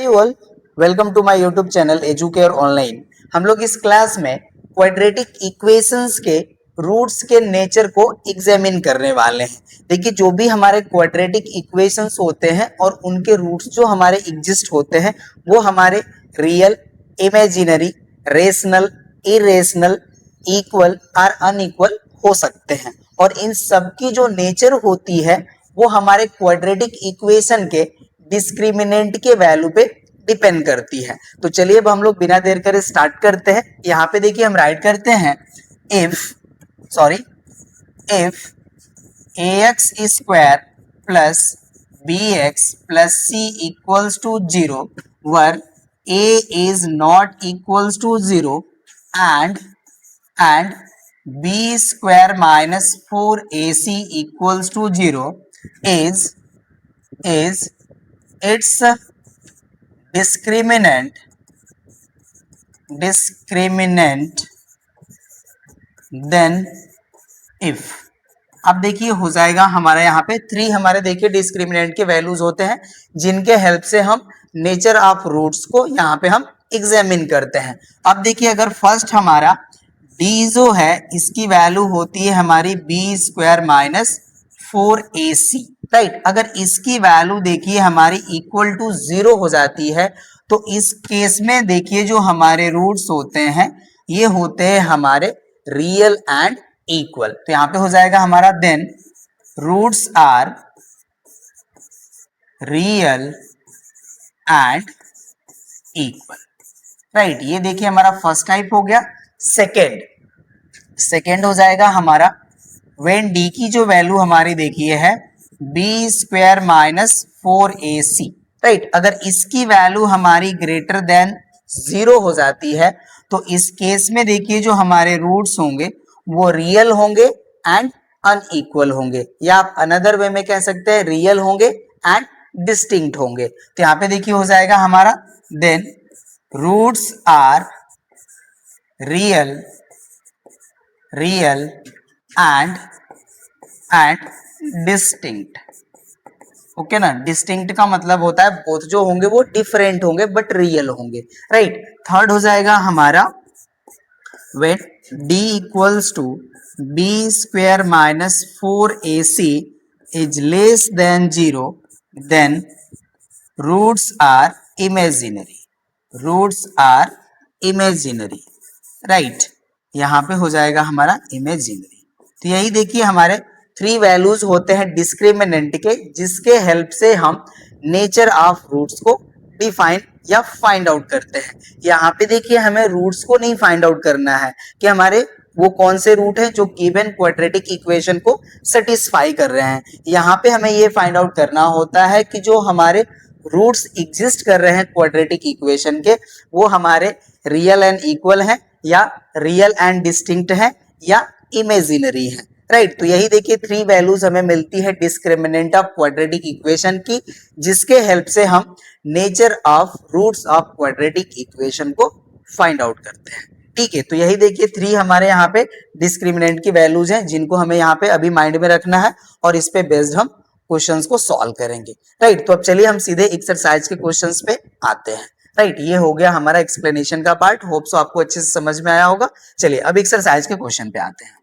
You all, welcome to my YouTube channel Educare online. हम लोग इस क्लास में क्वाड्रेटिक इक्वेशंस के रूट्स के नेचर को एग्जामिन करने वाले हैं। देखिए, जो भी हमारे क्वाड्रेटिक इक्वेशंस होते हैं और उनके रूट्स जो हमारे एग्जिस्ट होते हैं वो हमारे real, imaginary, rational, irrational, equal और अनइक्वल हो सकते हैं। और इन सब की जो नेचर होती है वो हमारे क्वाड्रेटिक इक्वेशन के डिस्क्रिमिनेंट के वैल्यू पे डिपेंड करती है। तो चलिए अब हम लोग बिना देर करे स्टार्ट करते हैं। यहाँ पे देखिए हम राइट करते हैं if ax square plus bx plus c equals to 0 where a is not equals to 0 and b square minus 4ac equals to 0 is its discriminant then if। अब देखिए हो जाएगा हमारा यहाँ पे 3 हमारे देखिए डिस्क्रिमिनेंट के वैल्यूज होते हैं जिनके हेल्प से हम नेचर ऑफ रूट्स को यहाँ पे हम एग्जामिन करते हैं। अब देखिए अगर फर्स्ट हमारा d जो है इसकी वैल्यू होती है हमारी b square minus 4ac, right. अगर इसकी वैल्यू देखिए हमारी इक्वल टू 0 हो जाती है तो इस केस में देखिए जो हमारे रूट्स होते हैं ये होते हैं हमारे रियल एंड इक्वल। तो यहां पे हो जाएगा हमारा then roots are real and equal, right. ये देखिए हमारा फर्स्ट टाइप हो गया। सेकेंड हो जाएगा हमारा व्हेन डी की जो वैल्यू हमारी देखिए है b square minus 4ac, right. अगर इसकी वैल्यू हमारी ग्रेटर देन 0 हो जाती है तो इस केस में देखिए जो हमारे रूट्स होंगे वो रियल होंगे एंड अनइक्वल होंगे, या आप अनदर वे में कह सकते हैं रियल होंगे एंड डिस्टिंक्ट होंगे। तो यहाँ पे देखिए हो जाएगा हमारा then roots are real and distinct. Okay ना, डिस्टिंक्ट का मतलब होता है बोथ जो होंगे वो डिफरेंट होंगे बट रियल होंगे, राइट। थर्ड हो जाएगा हमारा when d equals to b square minus 4ac is less than 0 then roots are imaginary, right। यहां पे हो जाएगा हमारा इमेजिनरी। तो यही देखिए हमारे 3 वैल्यूज होते हैं डिस्क्रिमिनेंट के जिसके हेल्प से हम नेचर ऑफ रूट्स को डिफाइन या फाइंड आउट करते हैं। यहाँ पे देखिए हमें रूट्स को नहीं फाइंड आउट करना है कि हमारे वो कौन से रूट हैं जो गिवन क्वाड्रेटिक इक्वेशन को सेटिस्फाई कर रहे हैं। यहाँ पे हमें ये फाइंड आउट करना होता है कि जो हमारे रूट्स एग्जिस्ट कर रहे हैं क्वाड्रेटिक इक्वेशन के वो हमारे रियल एंड इक्वल हैं या रियल एंड डिस्टिंक्ट हैं या इमेजिनरी हैं, राइट। तो यही देखिए 3 वैल्यूज हमें मिलती है डिस्क्रिमिनेंट ऑफ क्वाड्रेटिक इक्वेशन की जिसके हेल्प से हम nature of roots of quadratic equation को फाइंड आउट करते हैं, ठीक है। तो यही देखिए 3 हमारे यहाँ पे डिस्क्रिमिनेंट की वैल्यूज हैं जिनको हमें यहाँ पे अभी माइंड में रखना है और इस पे बेस्ड हम क्वेश्चंस को सॉल्व करेंगे, राइट। तो अब चलिए हम सीधे एक्सरसाइज के क्वेश्चंस पे आते हैं, राइट। ये हो गया हमारा एक्सप्लेनेशन का पार्ट, होप सो आपको अच्छे से समझ में आया होगा। चलिए अब एक्सरसाइज के क्वेश्चन पे आते हैं।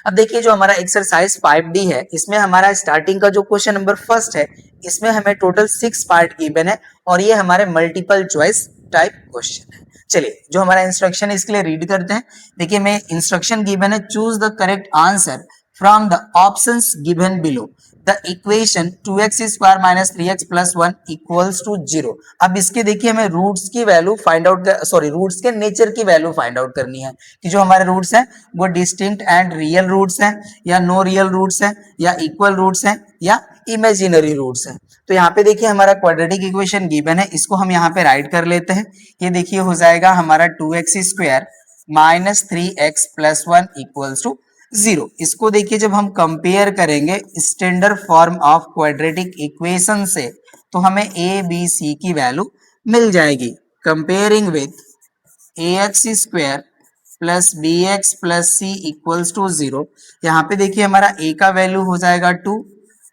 अब देखिए जो हमारा एक्सरसाइज 5D है इसमें हमारा स्टार्टिंग का जो क्वेश्चन नंबर फर्स्ट है इसमें हमें टोटल 6 पार्ट गिवन है और ये हमारे मल्टीपल चॉइस टाइप क्वेश्चन है। चलिए जो हमारा इंस्ट्रक्शन है इसके लिए रीड करते हैं। देखिए मैं इंस्ट्रक्शन गिवन है choose the correct answer from the options given below the equation 2x square minus 3x plus 1 equals to 0। अब इसके देखिए हमें रूट्स की वैल्यू फाइंड आउट रूट्स के नेचर की वैल्यू फाइंड आउट करनी है कि जो हमारे रूट्स हैं वो डिस्टिंक्ट एंड रियल रूट्स हैं या नो रियल रूट्स हैं या इक्वल रूट्स हैं या इमेजिनरी रूट्स हैं। तो यहाँ पे देखिए हमारा क्वाड्रेटिक इक्वेशन गिवन है, इसको हम यहाँ पे राइट कर लेते हैं। ये देखिए हो जाएगा हमारा 2x square minus 3x plus 1 equals to 0। इसको देखिए जब हम कंपेयर करेंगे standard form of quadratic equation से तो हमें a b c की वैल्यू मिल जाएगी। Comparing with ax square plus bx plus c equals to 0। यहाँ पे देखिए हमारा a का वैल्यू हो जाएगा 2,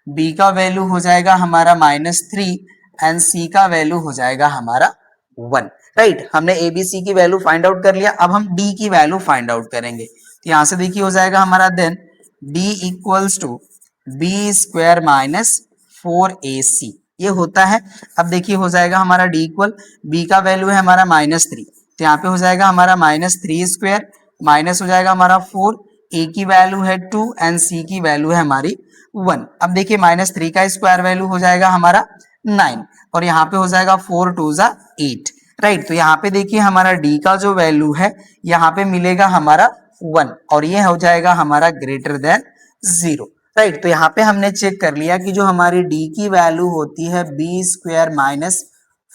b का वैल्यू हो जाएगा हमारा -3 एंड सी का वैल्यू हो जाएगा हमारा 1, राइट। हमने ए बी सी की वैल्यू फाइंड आउट कर लिया, अब हम डी की वैल्यू फाइंड आउट करेंगे। तो यहां से देखिए हो जाएगा हमारा then D equals to B square minus 4ac ये होता है। अब देखिए हो जाएगा हमारा डी इक्वल बी का वैल्यू है हमारा -3, तो यहाँ पे हो जाएगा हमारा -3 स्क्वायर माइनस हो जाएगा हमारा 4, ए की वैल्यू है 2 एंड सी की वैल्यू है हमारी 1। अब देखिए -3 का स्क्वायर वैल्यू हो जाएगा हमारा 9 और यहाँ पे हो जाएगा 4 2 जा 8, राइट। तो यहाँ पे देखिए हमारा डी का जो वैल्यू है यहाँ पे मिलेगा हमारा 1 और ये हो जाएगा हमारा ग्रेटर देन 0, राइट। तो यहाँ पे हमने चेक कर लिया कि जो हमारी डी की वैल्यू होती है बी स्क्वायर माइनस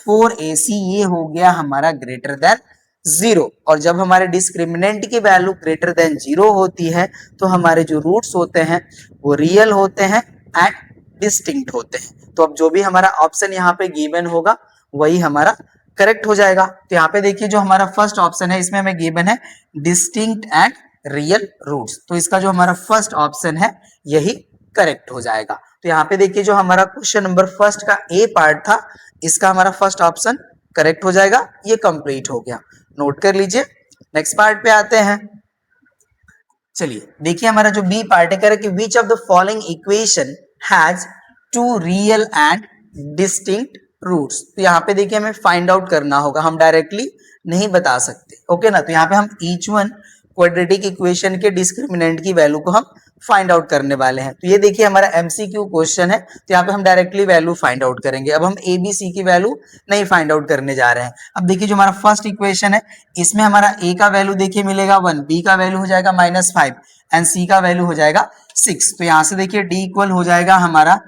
4ac ये हो गया हमारा ग्रेटर देन 0 और जब हमारे डिस्क्रिमिनेंट की वैल्यू ग्रेटर देन 0 होती है तो हमारे जो रूट्स होते हैं वो रियल होते हैं एंड डिस्टिंक्ट होते हैं। तो अब जो भी हमारा ऑप्शन यहाँ पे गिवन होगा वही हमारा करेक्ट हो जाएगा। तो यहाँ पे देखिए जो हमारा फर्स्ट ऑप्शन है इसमें हमें गिवन है डिस्टिंक्ट एंड रियल रूट्स, तो इसका जो हमारा फर्स्ट ऑप्शन है यही करेक्ट हो जाएगा। तो यहाँ पे देखिए जो हमारा क्वेश्चन नंबर फर्स्ट का ए पार्ट था इसका हमारा फर्स्ट ऑप्शन करेक्ट हो जाएगा, ये कंप्लीट हो गया, नोट कर लीजिए। नेक्स्ट पार्ट पे आते हैं। चलिए देखिए हमारा जो बी पार्ट है कह रहा है कि which of the following equation has two real and distinct roots. तो यहाँ पे देखिए हमें फाइंड आउट करना होगा, हम डायरेक्टली नहीं बता सकते, ओके ना। तो यहाँ पे हम ईच वन क्वाड्रेटिक इक्वेशन के डिस्क्रिमिनेंट की वैल्यू को हम फाइंड आउट करने वाले हैं। तो ये देखिए हमारा एमसीक्यू क्वेश्चन है, तो यहाँ पे हम डायरेक्टली वैल्यू फाइंड आउट करेंगे। अब हम ए बी सी की वैल्यू नहीं फाइंड आउट करने जा रहे हैं। अब देखिए जो हमारा फर्स्ट इक्वेशन है इसमें हमारा ए का वैल्यू देखिए मिलेगा 1, बी का वैल्यू हो जाएगा -5 एंड सी का वैल्यू हो जाएगा 6। तो यहाँ से देखिए डी इक्वल हो जाएगा हमारा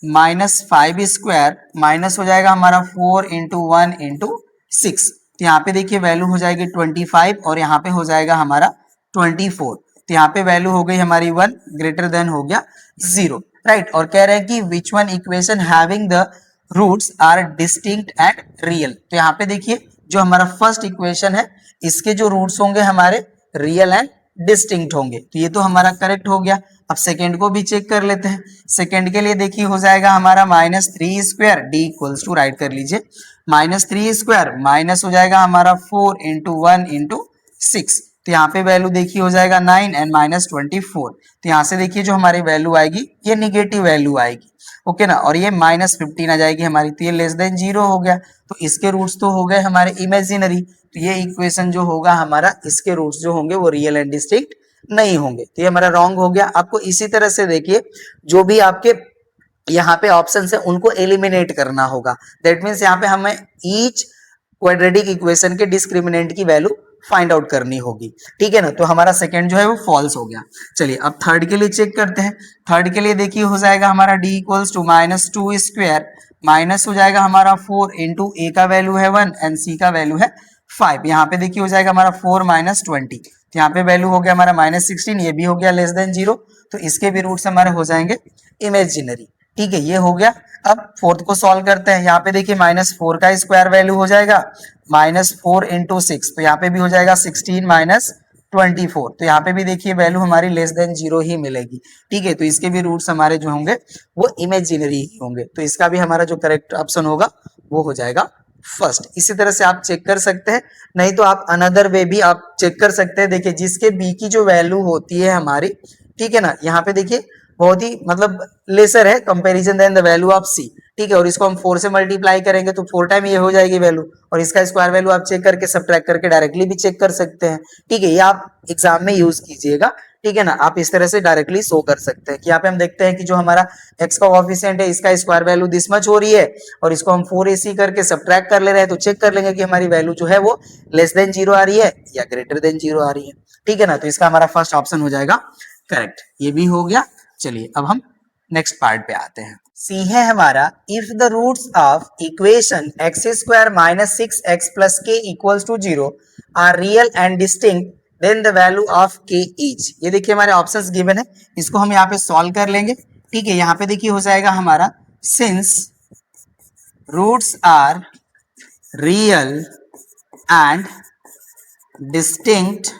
-5 स्क्वायर माइनस हो जाएगा हमारा 4 इंटू 1 इंटू 6। तो यहाँ पे देखिए वैल्यू हो जाएगी 25 और यहाँ पे हो जाएगा हमारा 24। तो यहाँ पे वैल्यू हो गई हमारी 1 ग्रेटर देन हो गया 0, राइट। और कह रहे हैं कि which one equation having the roots are distinct and real. तो यहाँ पे देखिए जो हमारा फर्स्ट इक्वेशन है इसके जो रूट्स होंगे हमारे रियल एंड डिस्टिंक्ट होंगे, तो ये तो हमारा करेक्ट हो गया। अब सेकेंड को भी चेक कर लेते हैं। सेकेंड के लिए देखिए हो जाएगा हमारा -3 square D equals to write कर लीजिए -3 स्क्वायर माइनस हो जाएगा हमारा 4 इंटू 1 इंटू 6। तो यहाँ पे वैल्यू देखिए हो जाएगा 9 एंड -24। तो यहाँ से देखिए जो हमारी वैल्यू आएगी ये निगेटिव वैल्यू आएगी, ओके ना, और ये -15 आ जाएगी हमारी, तो ये लेस देन 0 हो गया। तो इसके रूट्स तो हो गए हमारे इमेजिनरी, तो ये इक्वेशन जो होगा हमारा इसके रूट्स जो होंगे वो रियल एंड डिस्टिंक्ट नहीं होंगे, तो ये हमारा रॉन्ग हो गया। आपको इसी तरह से देखिए जो भी आपके यहाँ पे ऑप्शन है उनको एलिमिनेट करना होगा। दैट मीन्स यहाँ पे हमें ईच क्वाड्रेटिक इक्वेशन के डिस्क्रिमिनेंट की वैल्यू फाइंड आउट करनी होगी, ठीक है ना। तो हमारा सेकंड जो है वो फॉल्स हो गया। चलिए अब थर्ड के लिए चेक करते हैं। थर्ड के लिए देखिए हो जाएगा हमारा d equals to -2 square minus हो जाएगा हमारा 4 इंटू ए का वैल्यू है 1 एंड सी का वैल्यू है 5। यहाँ पे देखिए हो जाएगा हमारा 4 -20, तो यहाँ पे वैल्यू हो गया हमारा -16, ये भी हो गया लेस देन 0, तो इसके भी रूट्स हमारे हो जाएंगे इमेजिनरी, ठीक है, ये हो गया। अब फोर्थ को सॉल्व करते हैं। यहाँ पे देखिए -4 का स्क्वायर वैल्यू हो जाएगा -4 इंटू 6, तो यहाँ पे भी हो जाएगा 16 -24, तो यहाँ पे भी देखिए वैल्यू हमारी लेस देन 0 ही मिलेगी, ठीक है। तो इसके भी रूट्स हमारे जो होंगे वो इमेजिनरी ही होंगे, तो इसका भी हमारा जो करेक्ट ऑप्शन होगा वो हो जाएगा फर्स्ट। इसी तरह से आप चेक कर सकते हैं, नहीं तो आप अनदर वे भी आप चेक कर सकते हैं। देखिए जिसके बी की जो वैल्यू होती है हमारी, ठीक है ना, यहाँ पे देखिए बहुत ही मतलब लेसर है comparison than the value of C, ठीक है, और इसको हम 4 से मल्टीप्लाई करेंगे तो 4 टाइम ये हो जाएगी वैल्यू, और इसका स्क्वायर वैल्यू आप चेक करके सब्ट्रैक्ट करके डायरेक्टली भी चेक कर सकते हैं, ठीक है। ये आप एग्जाम में यूज कीजिएगा, ठीक है ना, आप इस तरह से डायरेक्टली शो कर सकते हैं कि यहाँ पे हम देखते हैं कि जो हमारा x का कोएफिशिएंट है इसका स्क्वायर वैल्यू दिस मच हो रही है और इसको हम 4ac करके सब्ट्रैक्ट कर ले रहे हैं, तो चेक कर लेंगे कि हमारी वैल्यू जो है वो लेस देन 0 आ रही है या ग्रेटर देन 0 आ रही है, ठीक है ना। तो इसका हमारा फर्स्ट ऑप्शन हो जाएगा करेक्ट, ये भी हो गया। चलिए अब हम नेक्स्ट पार्ट पे आते हैं। सी है हमारा if the roots of equation x square minus 6x plus k equals to 0 are real and distinct then the value of k each. ये देखिए हमारे ऑप्शंस गिवन है, इसको हम यहाँ पे सॉल्व कर लेंगे, ठीक है। यहाँ पे देखिए हो जाएगा हमारा since roots are real and distinct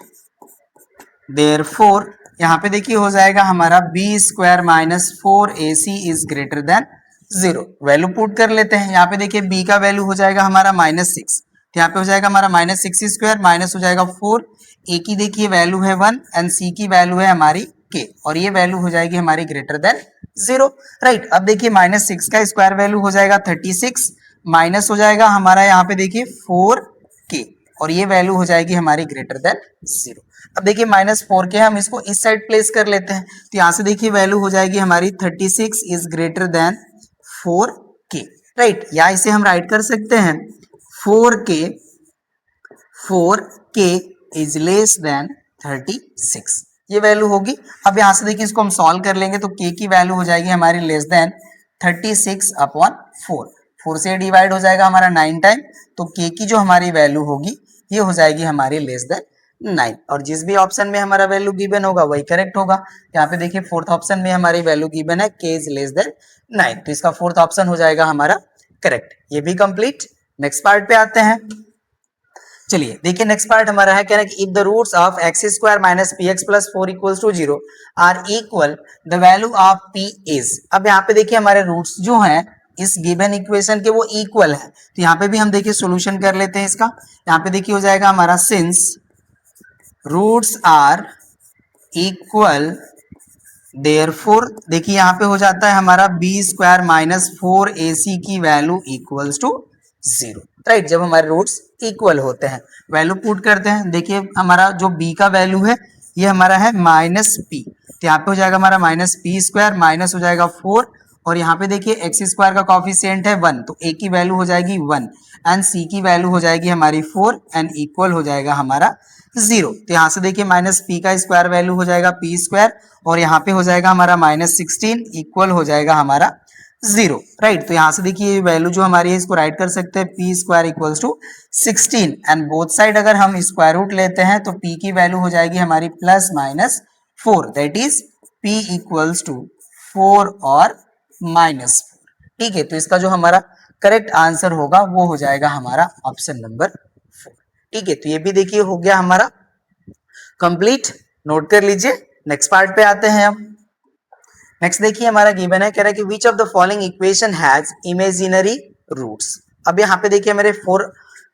therefore यहाँ पे देखिए हो जाएगा हमारा b square minus 4ac is greater than 0। Value put कर लेते हैं। यहाँ पे देखिए b का वैल्यू हो जाएगा हमारा -6, तो यहाँ पे हो जाएगा हमारा -6 स्क्वायर माइनस हो जाएगा 4। a की देखिए वैल्यू है 1 एंड c की वैल्यू है हमारी k, और ये वैल्यू हो जाएगी हमारी ग्रेटर देन 0। राइट, अब देखिए -6 का स्क्वायर वैल्यू हो जाएगा 36 माइनस हो जाएगा हमारा यहाँ पे देखिए 4k, और ये वैल्यू हो जाएगी हमारी ग्रेटर देन 0। अब देखिए -4k हम इसको इस साइड प्लेस कर लेते हैं, तो यहाँ से देखिए वैल्यू हो जाएगी हमारी 36 is greater then 4k। Right, या इसे हम राइट कर सकते हैं 4k इज लेस देन 36, ये वैल्यू होगी। अब यहाँ से देखिए इसको हम सॉल्व कर लेंगे तो k की वैल्यू हो जाएगी हमारी लेस देन 36 अपॉन 4, 4 से डिवाइड हो जाएगा हमारा 9 टाइम, तो k की जो हमारी वैल्यू होगी ये हो जाएगी हमारी लेस देन 9, और जिस भी ऑप्शन में हमारा वैल्यू गिवन होगा वही करेक्ट होगा। यहाँ पे देखिए फोर्थ ऑप्शन में हमारी वैल्यू गिवन है k इज लेस देन 9, तो इसका फोर्थ ऑप्शन हो जाएगा हमारा करेक्ट। ये भी कंप्लीट। नेक्स्ट पार्ट पे आते हैं। चलिए देखिए नेक्स्ट पार्ट हमारा है, कह रहा है कि if the roots of x square minus p x plus 4 equals to 0 are equal the value of p is. अब यहाँ पे देखिए हमारे रूट्स जो हैं इस गिवन इक्वेशन के वो इक्वल है, तो यहाँ पे भी हम देखिए सॉल्यूशन कर लेते हैं इसका। यहाँ पे देखिए हो जाएगा हमारा since roots are equal therefore, देखिए यहाँ पे हो जाता है हमारा b स्क्वायर माइनस 4ac की वैल्यू इक्वल्स टू 0। राइट, जब हमारे रूट्स इक्वल होते हैं वैल्यू पुट करते हैं। देखिए हमारा जो b का वैल्यू है ये हमारा है -p, तो यहाँ पे हो जाएगा हमारा -p स्क्वायर माइनस हो जाएगा 4, और यहाँ पे देखिए x स्क्वायर का कॉफिशिएंट है 1, तो a की वैल्यू हो जाएगी 1 एंड c की वैल्यू हो जाएगी हमारी 4 एंड इक्वल हो जाएगा हमारा 0। तो यहाँ से देखिए -p का स्क्वायर वैल्यू हो जाएगा p स्क्वायर, और यहाँ पे हो जाएगा हमारा -16 इक्वल हो जाएगा हमारा 0। राइट, तो यहाँ से देखिए वैल्यू जो हमारी है इसको राइट कर सकते हैं p square equals to 16 and both side अगर हम स्क्वायर रूट लेते हैं तो p की वैल्यू हो जाएगी हमारी +-4, that is p equals to 4 और -4। ठीक है, तो इसका जो हमारा करेक्ट आंसर होगा वो हो जाएगा हमारा ऑप्शन नंबर 4। ठीक है, तो ये भी देखिए हो गया हमारा कंप्लीट, नोट कर लीजिए। नेक्स्ट पार्ट पे आते हैं हम। नेक्स्ट देखिए हमारा गिवन है, कह रहा है कि which of the following equation has imaginary roots. अब यहाँ पे देखिए मेरे 4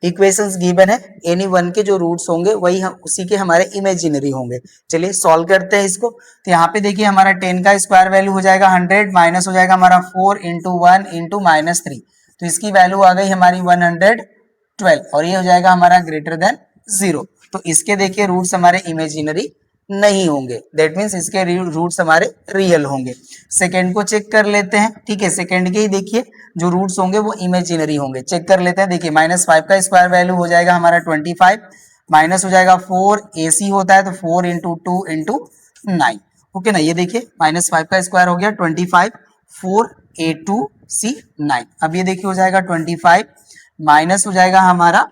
इक्वेशंस गिवन है, एनी वन के जो रूट्स होंगे वही हम उसी के हमारे इमेजिनरी होंगे। चलिए सॉल्व करते हैं इसको। तो यहाँ पे देखिए हमारा 10 का स्क्वायर वैल्यू हो जाएगा 100 माइनस हो जाएगा हमारा 4 इंटू 1 इंटू -3, तो इसकी वैल्यू आ गई हमारी 112, और ये हो जाएगा हमारा ग्रेटर देन 0। तो इसके देखिए रूट्स हमारे इमेजिनरी नहीं होंगे, दैट मीन्स इसके रूट्स हमारे रियल होंगे। सेकंड को चेक कर लेते हैं। ठीक है, सेकंड के ही देखिए जो रूट्स होंगे वो इमेजिनरी होंगे। चेक कर लेते हैं। देखिए -5 का स्क्वायर वैल्यू हो जाएगा हमारा 25 माइनस हो जाएगा 4 AC होता है तो 4 इंटू 2 इंटू 9। ओके ना, ये देखिए -5 का स्क्वायर हो गया 25, 4 A2C 9। अब ये देखिए हो जाएगा 25 माइनस हो जाएगा हमारा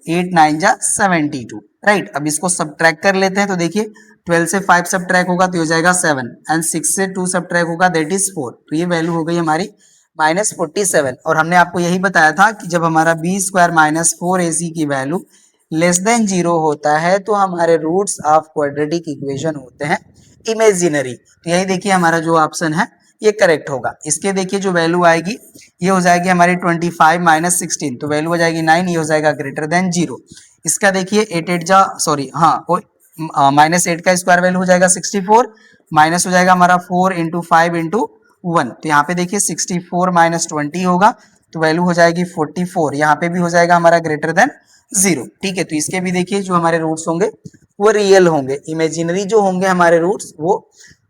8 9 जा 72। राइट, अब इसको सब्ट्रैक्ट कर लेते हैं। तो देखिए 12 से 5 सब्ट्रैक्ट होगा तो हो जाएगा 7 एंड 6 से 2 सब्ट्रैक्ट होगा दैट इज 4, तो ये वैल्यू हो गई हमारी -47। और हमने आपको यही बताया था कि जब हमारा b स्क्वायर माइनस 4ac की वैल्यू लेस देन 0 होता है तो हमारे रूट्स ऑफ क्वाड्रेटिक इक्वेशन होते हैं इमेजिनरी। तो यही देखिए हमारा जो ऑप्शन है ये करेक्ट होगा। इसके देखिए जो वैल्यू आएगी ये हो जाएगी हमारी 25 माइनस 16, तो वैल्यू हो जाएगी 9, ये हो जाएगा ग्रेटर देन 0। इसका देखिए 8 8 जा सॉरी हाँ -8 का स्क्वायर वैल्यू हो जाएगा 64 माइनस हो जाएगा हमारा 4 इंटू 5 इंटू 1, तो यहाँ पे देखिए 64 माइनस 20 होगा तो वैल्यू हो जाएगी 44, यहाँ पे भी हो जाएगा हमारा ग्रेटर देन 0। ठीक है, तो इसके भी देखिए जो हमारे रूट्स होंगे वो रियल होंगे। इमेजिनरी जो होंगे हमारे रूट्स वो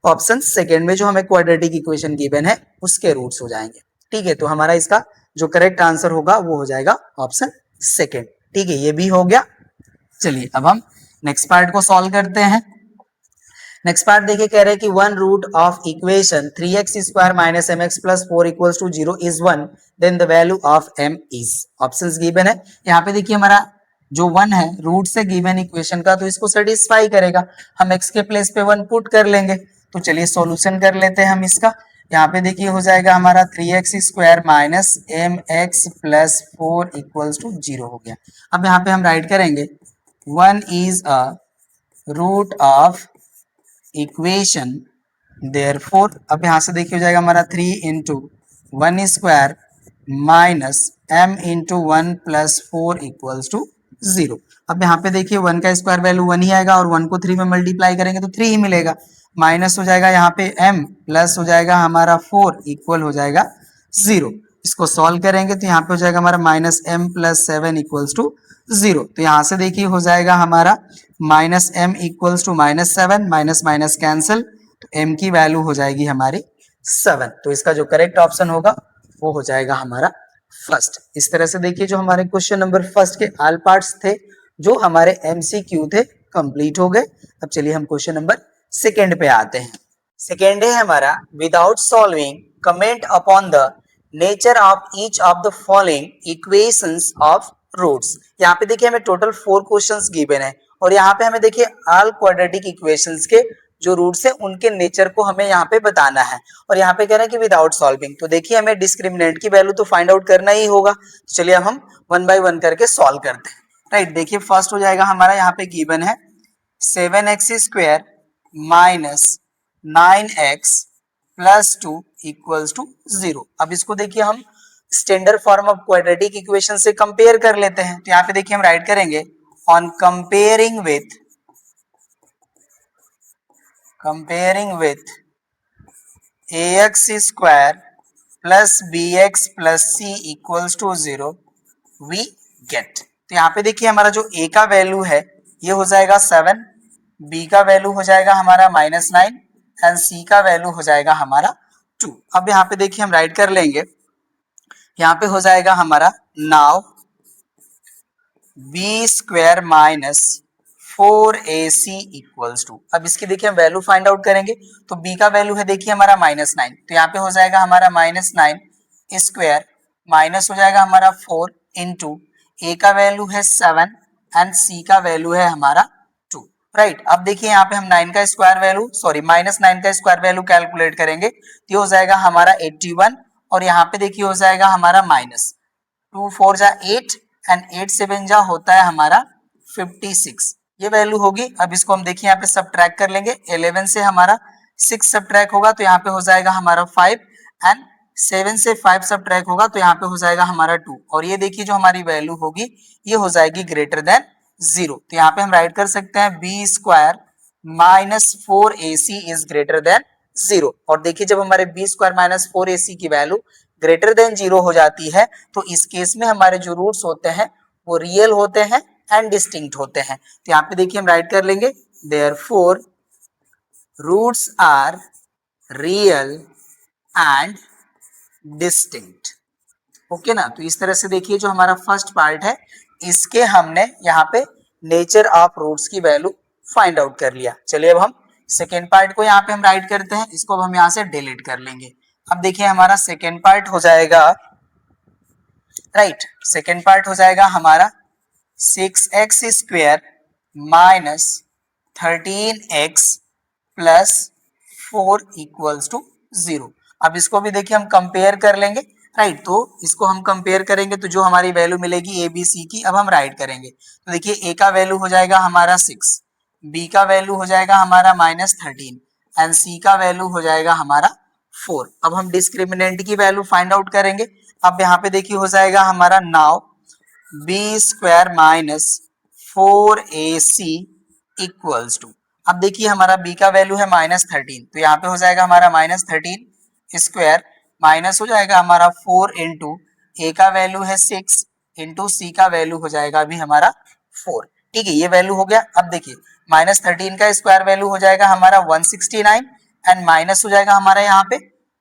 ऑप्शन सेकेंड में जो हमें क्वाड्रेटिक इक्वेशन गिवन है उसके रूट्स हो जाएंगे। ठीक है, तो हमारा इसका जो करेक्ट आंसर होगा वो हो जाएगा ऑप्शन सेकेंड। ठीक है, ये भी हो गया। चलिए अब हम नेक्स्ट पार्ट को सॉल्व करते हैं। नेक्स्ट पार्ट देखिए कह रहे हैं कि one root of equation 3x square minus mx plus 4 equals to 0 is 1, then the value of m is. Options given है। यहाँ पे देखिए हमारा जो 1 है रूट से गिवन इक्वेशन का तो इसको सेटिस्फाई करेगा, हम x के प्लेस पे 1 पुट कर लेंगे। तो चलिए सॉल्यूशन कर लेते हैं हम इसका। यहाँ पे देखिए हो जाएगा हमारा 3x square minus mx plus 4 equals to 0 हो गया। अब यहाँ पे हम राइट करेंगे 1 is a root of equation therefore, अब यहाँ से देखिए हो जाएगा हमारा 3 into 1 square minus m into 1 plus 4 equals to 0। अब यहाँ पे देखिए 1 का स्क्वायर वैल्यू 1 ही आएगा और 1 को 3 में मल्टीप्लाई करेंगे तो 3 ही मिलेगा। माइनस हो जाएगा यहाँ पे m प्लस हो जाएगा हमारा 4 इक्वल हो जाएगा 0। इसको सॉल्व करेंगे तो यहाँ पे हो जाएगा हमारा minus m plus 7 equals to 0। तो यहाँ से देखिए हो जाएगा हमारा minus m equals to minus 7, minus minus cancel, तो m की वैल्यू हो जाएगी हमारी 7। तो इसका जो करेक्ट ऑप्शन होगा वो हो जाएगा हमारा फर्स्ट। इस तरह से देखिए जो हमारे क्वेश्चन नंबर फर्स्ट के ऑल पार्ट्स थे जो हमारे एमसीक्यू थे कंप्लीट हो गए। अब चलिए हम क्वेश्चन नंबर सेकंड पे आते हैं। सेकंड है हमारा without solving comment upon the nature of each of the following equations of roots. यहाँ पे देखिए हमें टोटल 4 क्वेश्चंस गिवन है और यहाँ पे हमें देखिए ऑल क्वाड्रेटिक इक्वेशंस के जो रूट्स है उनके नेचर को हमें यहाँ पे बताना है और यहाँ पे कह रहे हैं कि विदाउट सॉल्विंग। तो देखिए हमें डिस्क्रिमिनेंट की वैल्यू तो फाइंड आउट करना ही होगा। तो चलिए अब हम 1 बाय 1 करके सॉल्व करते हैं। राइट, देखिए फर्स्ट हो जाएगा हमारा यहाँ पे गिवन है 7x square minus 9x plus 2 equals to 0। अब इसको देखिए हम standard form of quadratic equation से कंपेयर कर लेते हैं। तो यहाँ पे देखिए हम राइट करेंगे on comparing with ax square plus bx plus c equals to 0 we get. तो यहाँ पे देखिए हमारा जो a का वैल्यू है ये हो जाएगा 7, b का वैल्यू हो जाएगा हमारा -9 एंड c का वैल्यू हो जाएगा हमारा 2। अब यहाँ पे देखिए हम राइट कर लेंगे, यहाँ पे हो जाएगा हमारा now b square minus 4ac equals to. अब इसकी देखिए हम वैल्यू फाइंड आउट करेंगे तो b का वैल्यू है देखिए हमारा -9, तो यहाँ पे हो जाएगा हमारा -9 स्क्वायर माइनस हो जाएगा हमारा 4 इंटू a का वैल्यू है 7 एंड c का वैल्यू है हमारा 2। राइट, अब देखिए यहाँ पे हम 9 का स्क्वायर वैल्यू -9 का स्क्वायर वैल्यू कैलकुलेट करेंगे तो ये हो जाएगा हमारा 81 और यहाँ पे देखिए हो जाएगा हमारा माइनस 2 4 जा 8 एंड 8 7 जा होता है हमारा 56, ये वैल्यू होगी। अब इसको हम देखिए यहाँ पे सब्ट्रैक्ट कर लेंगे, 11 से हमारा 6 सब्ट्रैक्ट होगा तो यहाँ पे हो जाएगा हमारा 5 एंड 7 से 5 सब्ट्रैक्ट होगा तो यहाँ पे हो जाएगा हमारा 2 और ये देखिए जो हमारी वैल्यू होगी ये हो जाएगी ग्रेटर देन 0। तो यहाँ पे हम राइट कर सकते हैं b square minus 4ac is greater than 0। और देखिए जब हमारे b स्क्वायर माइनस 4ac की वैल्यू ग्रेटर देन 0 हो जाती है तो इस केस में हमारे जो रूट्स होते हैं वो रियल होते हैं एंड डिस्टिंक्ट होते हैं। तो यहाँ पे देखिए हम राइट कर लेंगे therefore roots are real and distinct. Okay ना, तो इस तरह से देखिए जो हमारा फर्स्ट पार्ट है इसके हमने यहाँ पे नेचर ऑफ रूट्स की वैल्यू फाइंड आउट कर लिया। चलिए अब हम सेकेंड पार्ट को यहाँ पे हम राइट करते हैं, इसको अब हम यहाँ से डिलीट कर लेंगे। अब देखिए हमारा सेकेंड पार्ट हो जाएगा, राइट, सेकेंड पार्ट हो जाएगा हमारा 6x square minus 13x plus 4 equals to 0। अब इसको भी देखिए हम कंपेयर कर लेंगे, राइट, तो इसको हम कंपेयर करेंगे तो जो हमारी वैल्यू मिलेगी ए बी सी की अब हम राइट करेंगे। तो देखिए a का वैल्यू हो जाएगा हमारा 6, b का वैल्यू हो जाएगा हमारा -13 एंड c का वैल्यू हो जाएगा हमारा 4। अब हम डिस्क्रिमिनेंट की वैल्यू फाइंड आउट करेंगे। अब यहाँ पे देखिए हो जाएगा हमारा now b square minus 4ac equals to. अब देखिए हमारा b का वैल्यू है -13 तो यहाँ पे हो जाएगा हमारा -13 स्क्वायर माइनस हो जाएगा हमारा 4 इंटू ए का वैल्यू है 6 इंटू सी का वैल्यू हो जाएगा अभी हमारा 4। ठीक है, ये वैल्यू हो गया। अब देखिए -13 का स्क्वायर वैल्यू हो जाएगा हमारा 169 एंड माइनस हो जाएगा हमारा यहाँ पे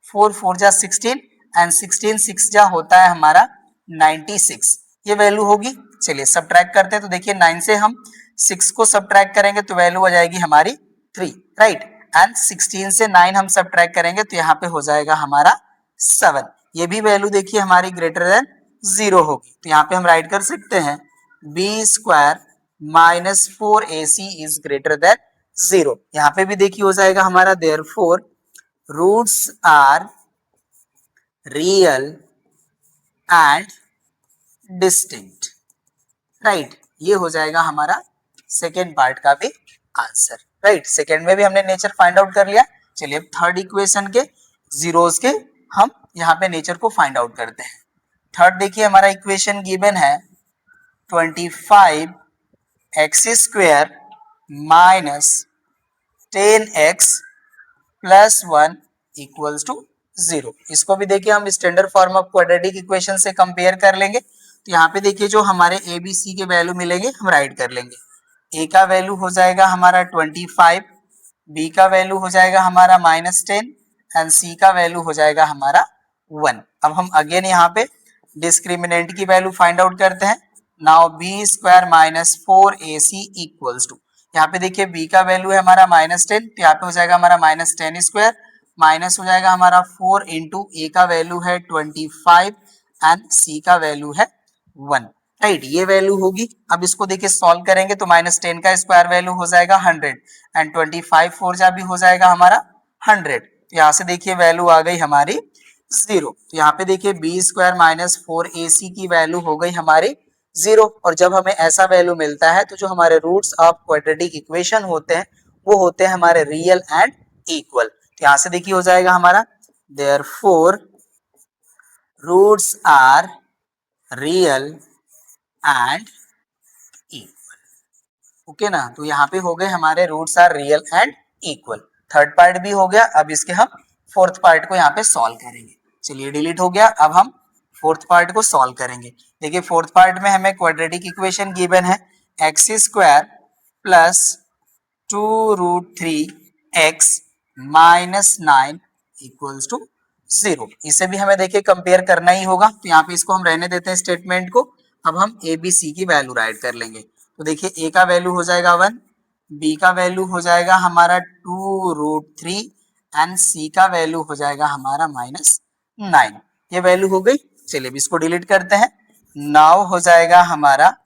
4 4 जा 16 एंड 16 6 जा होता है हमारा 96, ये वैल्यू होगी। चलिए सब्ट्रैक्ट करते हैं तो देखिए 9 से हम 6 को सब्ट्रैक्ट करेंगे तो वैल्यू आ जाएगी हमारी 3, राइट, एंड 16 से 9 हम सब्ट्रैक्ट करेंगे तो यहाँ पे हो जाएगा हमारा 7, ये भी वैल्यू देखिए हमारी ग्रेटर देन 0 होगी। तो यहाँ पे हम राइट कर सकते हैं b square minus 4ac is greater than 0। यहाँ पे भी देखिए हो जाएगा हमारा therefore roots are real and distinct, right, ये हो जाएगा हमारा सेकेंड पार्ट का भी आंसर। राइट, सेकेंड में भी हमने नेचर फाइंड आउट कर लिया। चलिए अब थर्ड इक्वेशन के जीरोस के हम यहाँ पे नेचर को फाइंड आउट करते हैं। थर्ड देखिए हमारा इक्वेशन गिवन है 25x² minus 10x plus 1 equals to 0। इसको भी देखिए हम standard form of quadratic equation से कंपेयर कर लेंगे। तो यहाँ पे देखिए जो हमारे ए बी सी के वैल्यू मिलेंगे हम राइट कर लेंगे। ए का वैल्यू हो जाएगा हमारा 25, बी का वैल्यू हो जाएगा हमारा -10 एंड सी का वैल्यू हो जाएगा हमारा 1। अब हम अगेन यहाँ पे डिस्क्रिमिनेंट की वैल्यू फाइंड आउट करते हैं। Now b² minus 4ac equals to, यहाँ पे देखिए b का वैल्यू है हमारा -10, तो यहाँ पे हो जाएगा हमारा -10² माइनस हो जाएगा हमारा 4 इंटू ए का वैल्यू है 25 एंड सी का वैल्यू है 1। राइट, ये वैल्यू होगी। अब इसको देखिए सॉल्व करेंगे तो -10 का स्क्वायर वैल्यू हो जाएगा 100 एंड 25 4 जा भी हो जाएगा हमारा 100। तो यहाँ से देखिए वैल्यू आ गई हमारी 0। तो यहाँ पे देखिए b² माइनस 4ac की वैल्यू हो गई हमारी 0। और जब हमें ऐसा वैल्यू मिलता है तो जो हमारे रूट्स ऑफ क्वाड्रेटिक इक्वेशन होते हैं वो होते हैं हमारे रियल एंड इक्वल। तो यहाँ से देखिए हो जाएगा हमारा therefore roots are real and equal. Okay ना, तो यहाँ पे हो गए हमारे roots are real and equal. Third part भी हो गया। अब इसके हम फोर्थ पार्ट को यहाँ पे सॉल्व करेंगे। चलिए डिलीट हो गया। अब हम फोर्थ पार्ट को सॉल्व करेंगे। देखिए फोर्थ पार्ट में हमें क्वाड्रेटिक इक्वेशन गिवन है x² plus 2√3x minus 9 equals to 0। इसे भी हमें देखिए कंपेयर करना ही होगा। तो यहाँ पे इसको हम रहने देते हैं स्टेटमेंट को। अब हम ए बी सी की वैल्यू राइट कर लेंगे। तो देखिए ए का वैल्यू हो जाएगा 1, बी का वैल्यू हो जाएगा हमारा 2√3 एंड सी का वैल्यू हो जाएगा हमारा -9। ये वैल्यू हो गई। चलिए अब इसको डिलीट करते हैं। नाउ हो जाएगा हमारा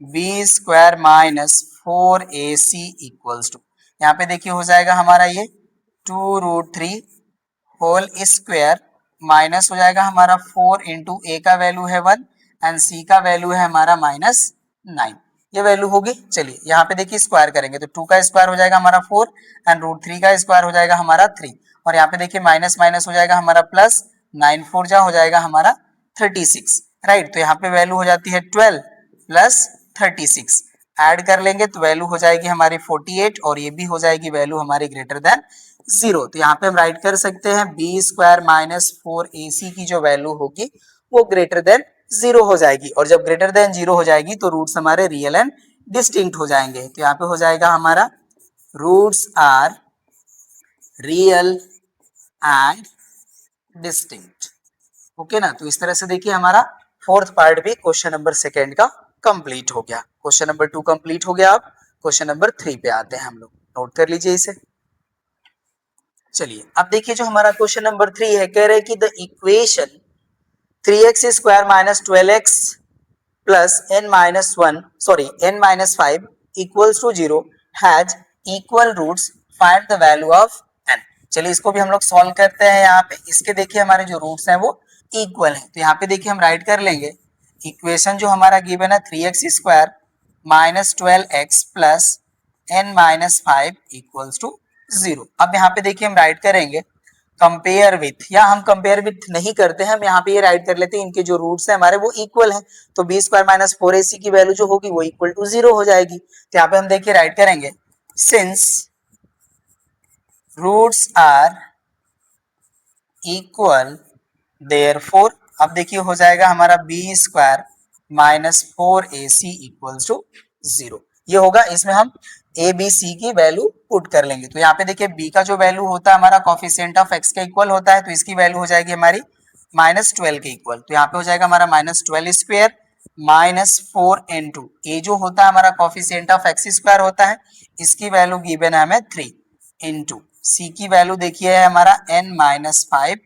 b² minus 4ac equals to, यहाँ पे देखिए हो जाएगा हमारा ये 2√3 होल स्क्वायर माइनस हो जाएगा हमारा 4 इंटू ए का वैल्यू है 1 एंड सी का वैल्यू है हमारा -9। ये वैल्यू होगी। चलिए यहाँ पे देखिए स्क्वायर करेंगे तो 2 का स्क्वायर हो जाएगा हमारा 4 एंड √3 का स्क्वायर हो जाएगा हमारा 3 और यहाँ पे देखिए माइनस माइनस हो जाएगा हमारा प्लस, 9 4 जा हो जाएगा हमारा 36। राइट, तो यहाँ पे वैल्यू हो जाती है 12 प्लस 36। ऐड कर लेंगे तो वैल्यू हो जाएगी हमारी 48 और ये भी हो जाएगी वैल्यू हमारी ग्रेटर देन 0। तो यहाँ पे हम राइट कर सकते हैं b² माइनस 4ac की जो वैल्यू होगी वो ग्रेटर देन 0 हो जाएगी। और जब ग्रेटर देन 0 हो जाएगी तो रूट्स हमारे रियल एंड डिस्टिंक्ट हो जाएंगे। तो यहाँ पे हो जाएगा हमारा roots are real and distinct. Okay ना, तो इस तरह से देखिए हमारा फोर्थ पार्ट भी क्वेश्चन नंबर 2 का कंप्लीट हो गया। क्वेश्चन नंबर 2 कंप्लीट हो गया। अब क्वेश्चन नंबर 3 पे आते हैं हम लोग। नोट कर लीजिए इसे। चलिए अब देखिए जो हमारा क्वेश्चन नंबर 3 है, कह रहे हैं कि the equation 3x² minus 12x plus n minus 5 equals to 0 has equal roots, find the value of n। चलिए इसको भी हम लोग सॉल्व करते हैं। यहाँ पे इसके देखिए हमारे जो रूट्स हैं वो इक्वल है। तो यहाँ पे देखिए हम राइट कर लेंगे इक्वेशन जो हमारा गिवन है 3x² minus 12x plus n minus 5 equals to 0। अब यहाँ पे देखिए हम राइट करेंगे कंपेयर विथ, या हम कंपेयर विथ नहीं करते हैं, हम यहाँ पे ये राइट कर लेते हैं इनके जो रूट्स हैं हमारे वो इक्वल हैं। तो b² माइनस 4ac की वैल्यू जो होगी वो इक्वल टू 0 हो जाएगी। तो यहाँ पे हम देखिए राइट करेंगे since roots are equal therefore, अब देखिए हो जाएगा हमारा b² minus 4ac equals to 0। ये होगा, इसमें हम a b c की वैल्यू पुट कर लेंगे। तो यहाँ पे देखिए b का जो वैल्यू होता है हमारा कोफिशिएंट ऑफ x के इक्वल होता है, तो इसकी वैल्यू हो जाएगी हमारी -12 के इक्वल। तो यहाँ पे हो जाएगा हमारा -12² माइनस 4 इंटू ए जो होता है हमारा कोफिशिएंट ऑफ x² होता है, इसकी वैल्यू गिवन है हमें 3 इंटू सी की वैल्यू देखिए है हमारा n माइनस 5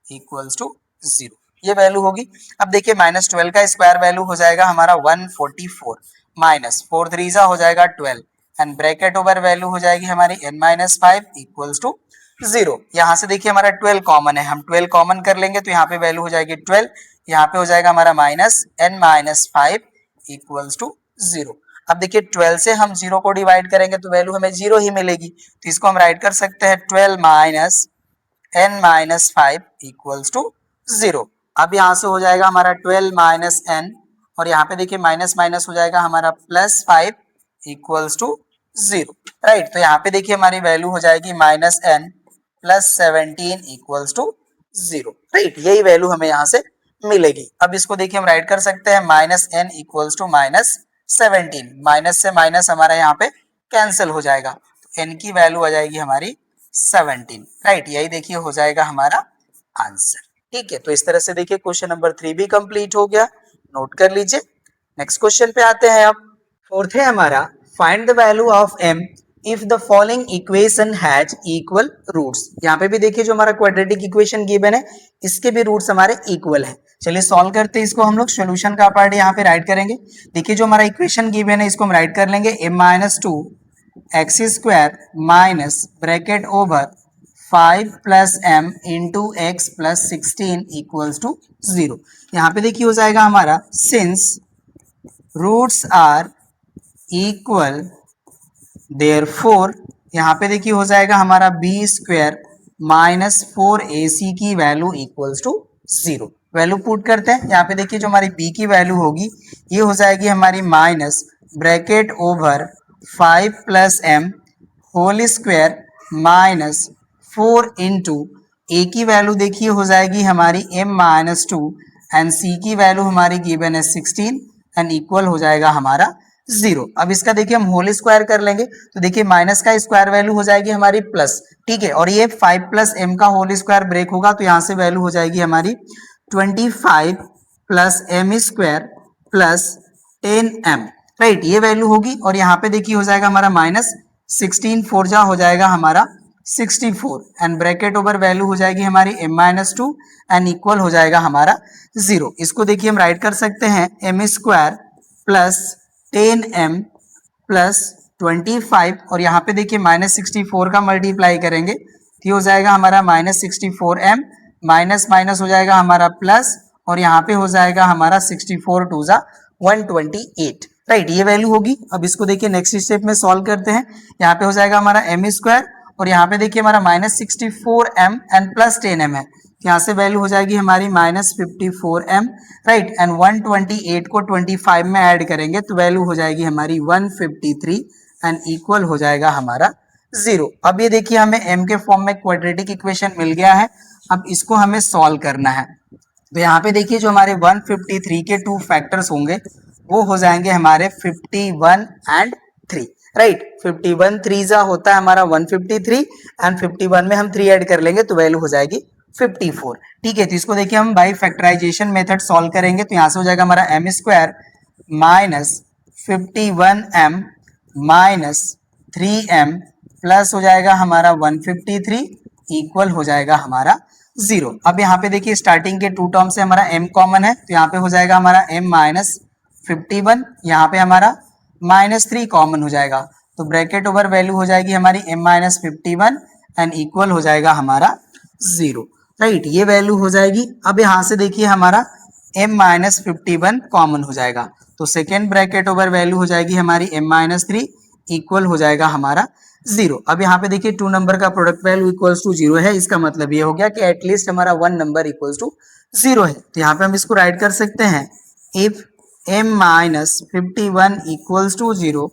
इक्वल्स टू 0। ये वैल्यू होगी। अब देखिए -12 का स्क्वायर वैल्यू हो जाएगा हमारा 144 माइनस 4 3 जा हो जाएगा 12 एंड ब्रैकेट ओवर वैल्यू हो जाएगी हमारी n माइनस 5 इक्वल्स टू 0। यहाँ से देखिए हमारा 12 कॉमन है, हम 12 कॉमन कर लेंगे तो यहाँ पे वैल्यू हो जाएगी 12, यहाँ पे हो जाएगा हमारा minus n minus 5 equals to 0। अब देखिए 12 से हम 0 को डिवाइड करेंगे तो वैल्यू हमें 0 ही मिलेगी। तो इसको हम राइट कर सकते हैं 12 minus n minus 5 equals to 0। अब यहाँ से हो जाएगा हमारा 12 माइनस n, और यहाँ पे देखिए माइनस माइनस हो जाएगा हमारा +5 इक्वल्स टू 0, राइट। तो यहाँ पे देखिए हमारी वैल्यू हो जाएगी -n + 17 इक्वल्स टू 0, राइट। यही वैल्यू हमें यहाँ से मिलेगी। अब इसको देखिए हम राइट कर सकते हैं -n इक्वल्स टू -17, माइनस से माइनस हमारा यहाँ पे कैंसिल हो जाएगा, तो n की वैल्यू आ जाएगी हमारी 17, राइट। यही देखिए हो जाएगा हमारा आंसर। ठीक है, तो इस तरह से देखिए क्वेश्चन नंबर 3 भी कंप्लीट हो गया, नोट कर लीजिए। नेक्स्ट क्वेश्चन पे आते हैं। अब फोर्थ है हमारा find the value of m if the following equation has equal roots. यहाँ पे भी देखिए जो हमारा क्वाड्रेटिक इक्वेशन गिवन है इसके भी रूट्स हमारे इक्वल है। चलिए सॉल्व करते हैं इसको। हम लोग सोल्यूशन का पार्ट यहाँ पे राइट करेंगे। देखिए जो हमारा इक्वेशन गिवन है इसको हम राइट कर लेंगे m-2x² minus bracket over 5 + m into x + 16 equals to 0। यहाँ पे देखिए हो जाएगा हमारा since roots are equal therefore, यहाँ पे देखिए हो जाएगा हमारा b² माइनस 4ac की value equals to 0। Value put करते हैं। यहाँ पे देखिए जो हमारी b की वैल्यू होगी ये हो जाएगी हमारी minus bracket over 5 + m whole square minus 4 into A की वैल्यू देखिए हो जाएगी हमारी m-2 एंड c की वैल्यू हमारी गिवन है 16 एंड इक्वल हो जाएगा हमारा 0। अब इसका देखिए हम होल स्क्वायर कर लेंगे तो देखिए माइनस का स्क्वायर वैल्यू हो जाएगी हमारी प्लस, ठीक है। और ये 5 + m का होल स्क्वायर ब्रेक होगा तो यहाँ से वैल्यू हो जाएगी हमारी 25 + m² + 10m, राइट। ये वैल्यू होगी और यहाँ पे देखिए हो जाएगा हमारा -16 4 जा हो जाएगा हमारा 64 एंड ब्रैकेट ओवर वैल्यू हो जाएगी हमारी m-2 एंड इक्वल हो जाएगा हमारा 0। इसको देखिए हम राइट कर सकते हैं m² + 10m + 25 और यहाँ पे देखिए -64 का मल्टीप्लाई करेंगे तो ये हो जाएगा हमारा -64m माइनस माइनस हो जाएगा हमारा प्लस और यहाँ पे हो जाएगा हमारा 64 2 जा 128, राइट। ये वैल्यू होगी। अब इसको देखिए नेक्स्ट स्टेप में सॉल्व करते हैं। यहाँ पे हो जाएगा हमारा m² और यहाँ पे देखिए हमारा -64m एंड + 10m है, यहाँ से वैल्यू हो जाएगी हमारी -54m, राइट। एंड 128 को 25 में ऐड करेंगे तो वैल्यू हो जाएगी हमारी 153 एंड इक्वल हो जाएगा हमारा 0। अब ये देखिए हमें m के फॉर्म में क्वाड्रेटिक इक्वेशन मिल गया है। अब इसको हमें सॉल्व करना है। तो यहाँ पे देखिए जो हमारे 153 के 2 फैक्टर्स होंगे वो हो जाएंगे हमारे 51 एंड 3, राइट। 51 3 जा होता है हमारा 153 एंड 51 में हम 3 ऐड कर लेंगे तो वैल्यू हो जाएगी 54, ठीक है। तो इसको देखिए हम बाई फैक्टराइजेशन मेथड सॉल्व करेंगे तो यहाँ से हो जाएगा हमारा m² minus 51m minus 3m plus हो जाएगा हमारा 153 इक्वल हो जाएगा हमारा 0। अब यहाँ पे देखिए स्टार्टिंग के 2 टर्म से हमारा m कॉमन है तो यहाँ पे हो जाएगा हमारा m-51, यहाँ पे हमारा -3 कॉमन हो जाएगा तो ब्रैकेट ओवर वैल्यू हो जाएगी हमारी m-51 एंड इक्वल हो जाएगा हमारा 0, राइट। ये वैल्यू हो जाएगी। अब यहाँ से देखिए हमारा m-51 कॉमन हो जाएगा तो सेकेंड ब्रैकेट ओवर वैल्यू हो जाएगी हमारी m-3 इक्वल हो जाएगा हमारा 0। अब यहाँ पे देखिए 2 नंबर का प्रोडक्ट वैल्यू इक्वल्स टू 0 है, इसका मतलब ये हो गया कि एटलीस्ट हमारा 1 नंबर इक्वल्स टू 0 है। तो यहाँ पे हम इसको राइट कर सकते हैं इफ m-51 इक्वल्स टू 0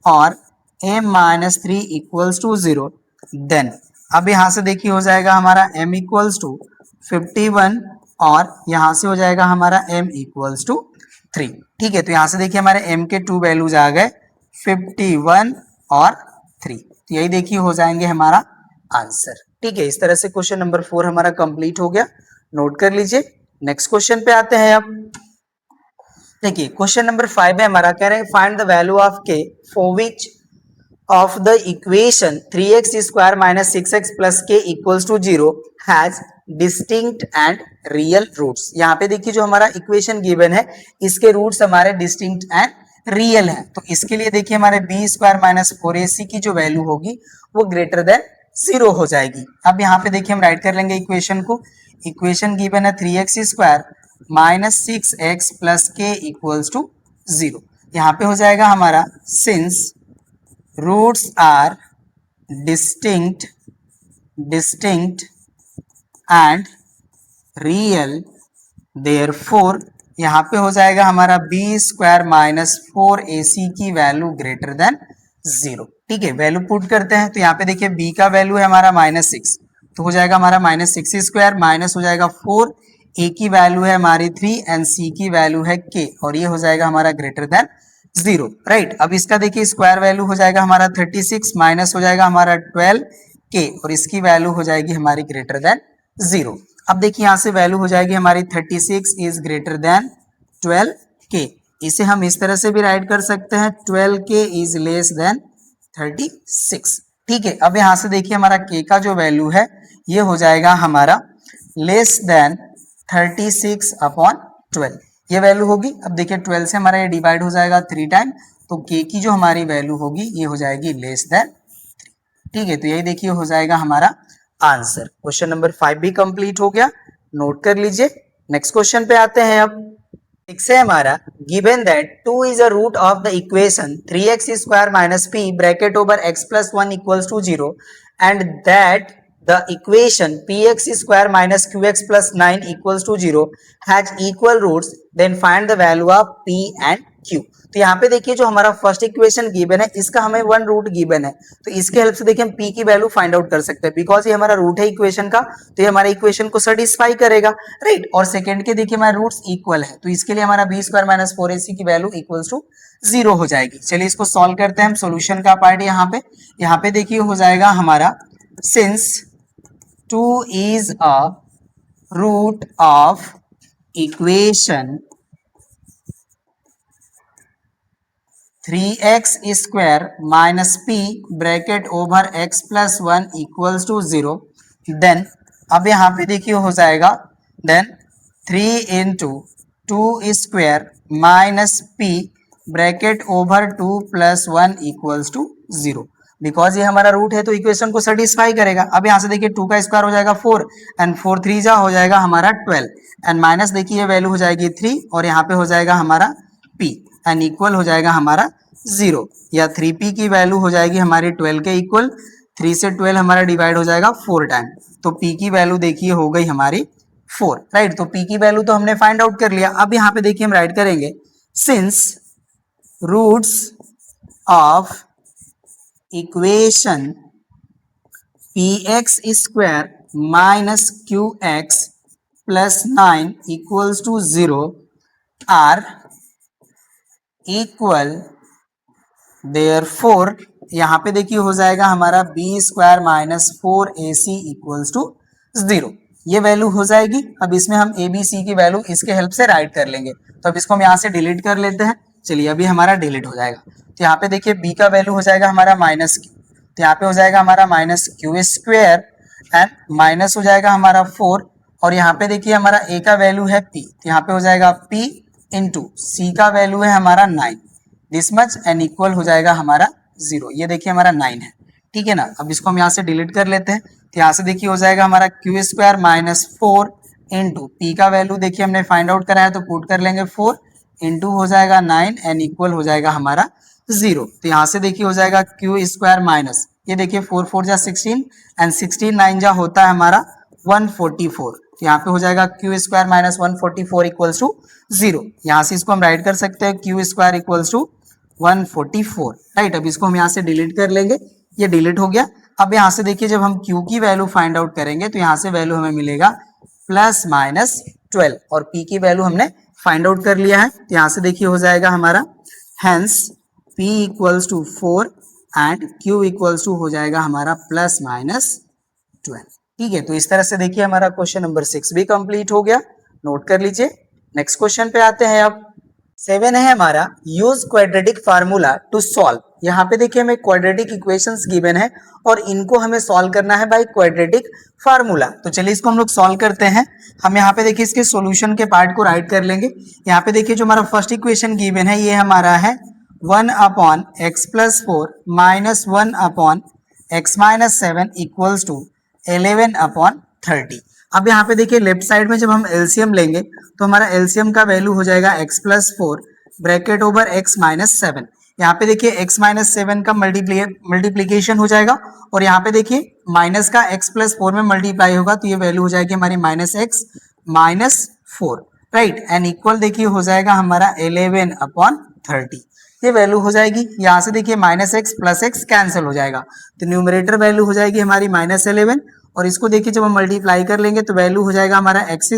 और m-3 इक्वल्स टू 0 देन अब यहाँ से देखिए हो जाएगा हमारा m इक्वल्स टू 51 और यहाँ से हो जाएगा हमारा m इक्वल्स टू 3, ठीक है। तो यहाँ से देखिए हमारे m के 2 वैल्यूज आ गए 51 और 3, तो यही देखिए हो जाएंगे हमारा आंसर, ठीक है। इस तरह से क्वेश्चन नंबर 4 हमारा कंप्लीट हो गया, नोट कर लीजिए। नेक्स्ट क्वेश्चन पे आते हैं। अब देखिए क्वेश्चन नंबर 5 है हमारा, कह रहे हैं find the value of k for which of the equation 3x square minus 6x plus k equals to 0 has distinct and real roots। यहाँ पे देखिए जो हमारा इक्वेशन गिवन है इसके रूट्स हमारे डिस्टिंक्ट एंड रियल है, तो इसके लिए देखिए हमारे b² माइनस 4ac की जो वैल्यू होगी वो ग्रेटर देन 0 हो जाएगी। अब यहाँ पे देखिए हम राइट कर लेंगे इक्वेशन को। इक्वेशन गिवन है 3x² minus 6x plus k equals to 0। यहाँ पे हो जाएगा हमारा सिंस roots are distinct and real, therefore यहाँ पे हो जाएगा हमारा बी स्क्वायर माइनस 4ac की वैल्यू ग्रेटर देन 0। ठीक है, वैल्यू पुट करते हैं तो यहाँ पे देखिए b का वैल्यू है हमारा -6, तो हो जाएगा हमारा -6 स्क्वायर माइनस हो जाएगा 4, a की वैल्यू है हमारी 3 एंड c की वैल्यू है k, और ये हो जाएगा हमारा ग्रेटर देन 0। राइट, अब इसका देखिए स्क्वायर वैल्यू हो जाएगा हमारा 36 माइनस हो जाएगा हमारा 12 k, और इसकी वैल्यू हो जाएगी हमारी ग्रेटर देन 0। अब देखिए यहाँ से वैल्यू हो जाएगी हमारी 36 इज ग्रेटर देन 12 k। इसे हम इस तरह से भी राइट कर सकते हैं 12 k इज लेस देन 36। ठीक है, अब यहाँ से देखिए हमारा k का जो वैल्यू है ये हो जाएगा हमारा लेस देन 36 अपॉन 12, ये वैल्यू होगी। अब देखिए 12 से हमारा ये डिवाइड हो जाएगा 3 टाइम, तो k की जो हमारी वैल्यू होगी ये हो जाएगी लेस देन 3। ठीक है, तो यही देखिए हो जाएगा हमारा आंसर। क्वेश्चन नंबर 5 भी कंप्लीट हो गया, नोट कर लीजिए। नेक्स्ट क्वेश्चन पे आते हैं। अब से हमारा given that 2 is a root of the equation 3x square minus p bracket over x plus 1 equals to 0 and that the equation px square minus qx plus 9 equals to 0 has equal roots, then find the value of p and q। तो यहाँ पे देखिए जो हमारा first equation given है इसका हमें 1 root given है, तो इसके हेल्प से देखिए हम p की वैल्यू फाइंड आउट कर सकते हैं, बिकॉज ये हमारा रूट है इक्वेशन का, तो ये हमारे इक्वेशन को सेटिस्फाई करेगा। राइट, और सेकंड के देखिए हमारे रूट्स इक्वल है, तो इसके लिए हमारा b स्क्वायर माइनस 4ac की वैल्यू इक्वल्स टू 0 हो जाएगी। चलिए इसको सॉल्व करते हैं हम। सोल्यूशन का पार्ट यहाँ पे देखिए हो जाएगा हमारा since 2 is a root of equation 3x square minus p bracket over x plus 1 equals to 0, then अब यहाँ पे देखिए हो जाएगा then 3 into 2 square minus p bracket over 2 plus 1 equals to 0, because ये हमारा रूट है तो इक्वेशन को सेटिस्फाई करेगा। अब यहाँ से देखिए 2 का स्क्वायर हो जाएगा 4 एंड 4 3 जा हो जाएगा हमारा 12 एंड माइनस देखिए ये वैल्यू हो जाएगी 3 और यहाँ पे हो जाएगा हमारा p एंड इक्वल हो जाएगा हमारा 0, या 3p की वैल्यू हो जाएगी हमारी 12 के इक्वल। 3 से 12 हमारा डिवाइड हो जाएगा 4 टाइम, तो p की वैल्यू देखिए हो गई हमारी 4। राइट, तो p की वैल्यू तो हमने फाइंड आउट कर लिया। अब यहाँ पे देखिए हम राइट करेंगे since roots of equation px square minus qx plus 9 equals to 0 are equal, therefore यहाँ पे देखिए हो जाएगा हमारा b square minus 4ac equals to 0, ये वैल्यू हो जाएगी। अब इसमें हम ए बी सी की वैल्यू इसके हेल्प से राइट कर लेंगे, तो अब इसको हम यहाँ से डिलीट कर लेते हैं। चलिए अभी हमारा डिलीट हो जाएगा, तो यहाँ पे देखिए b का वैल्यू हो जाएगा हमारा माइनस q, तो यहाँ पे हो जाएगा हमारा minus Q square and minus हो जाएगा हमारा 4, और यहाँ पे देखिए हमारा a का वैल्यू है p, तो यहाँ पे हो जाएगा p इंटू c का वैल्यू है हमारा 9 दिस मच एंड इक्वल हो जाएगा हमारा 0, ये देखिए हमारा 9 है। ठीक है ना, अब इसको हम यहाँ से डिलीट कर लेते हैं, तो यहाँ से देखिए हो जाएगा हमारा Q square minus 4 into P का वैल्यू देखिए हमने फाइंड आउट कराया तो पुट कर लेंगे 4 इंटू हो जाएगा 9 एंड इक्वल हो जाएगा हमारा 0, तो यहाँ से देखिए हो जाएगा क्यू स्क्वायर माइनस ये देखिए 4 4 जा 16 एंड 16 9 जा होता है हमारा 144, तो यहाँ पे हो जाएगा q square minus 144 equals to 0। यहाँ से इसको हम राइट कर सकते हैं q square equals to 144। Right, अब इसको हम यहाँ से डिलीट कर लेंगे, ये डिलीट हो गया। अब यहाँ से देखिए जब हम q की वैल्यू फाइंड आउट करेंगे तो यहाँ से वैल्यू हमें मिलेगा प्लस माइनस 12 और p की वैल्यू हमने फाइंड आउट कर लिया है, तो यहाँ से देखिए हो जाएगा हमारा hence p equals to 4 and q equals to हो जाएगा हमारा प्लस माइनस 12। ठीक है, तो इस तरह से देखिए हमारा क्वेश्चन नंबर 6 भी कंप्लीट हो गया, नोट कर लीजिए। नेक्स्ट क्वेश्चन पे आते हैं। अब 7 है हमारा use quadratic formula to solve. यहाँ पे देखिए हमें क्वाड्रेटिक इक्वेशंस गिवन है और इनको हमें सॉल्व करना है बाय क्वाड्रेटिक फार्मूला। तो चलिए इसको हम लोग सॉल्व करते हैं। हम यहाँ पे देखिए इसके सॉल्यूशन के पार्ट को राइट कर लेंगे। यहाँ पे देखिए जो हमारा फर्स्ट इक्वेशन गिवन है ये हमारा है 1 upon x plus 4 minus 1 upon x minus 7 equals to 11 upon 30। अब यहाँ पे देखिए लेफ्ट साइड में जब हम एलसीएम लेंगे तो हमारा एलसीएम का वैल्यू हो जाएगा x plus 4 bracket over x minus 7। यहाँ पे देखिए x माइनस 7 का मल्टीप्लीकेशन हो जाएगा और यहाँ पे देखिए माइनस का x प्लस 4 में मल्टीप्लाई होगा तो ये वैल्यू हो जाएगी हमारी minus x -4, right, and equal देखिए हो जाएगा हमारा 11/30। ये वैल्यू हो जाएगी, यहाँ से देखिए -x + x कैंसिल हो जाएगा, तो न्यूमरेटर वैल्यू हो जाएगी हमारी -11, और इसको देखिए जब हम मल्टीप्लाई कर लेंगे तो वैल्यू हो जाएगा हमारा x²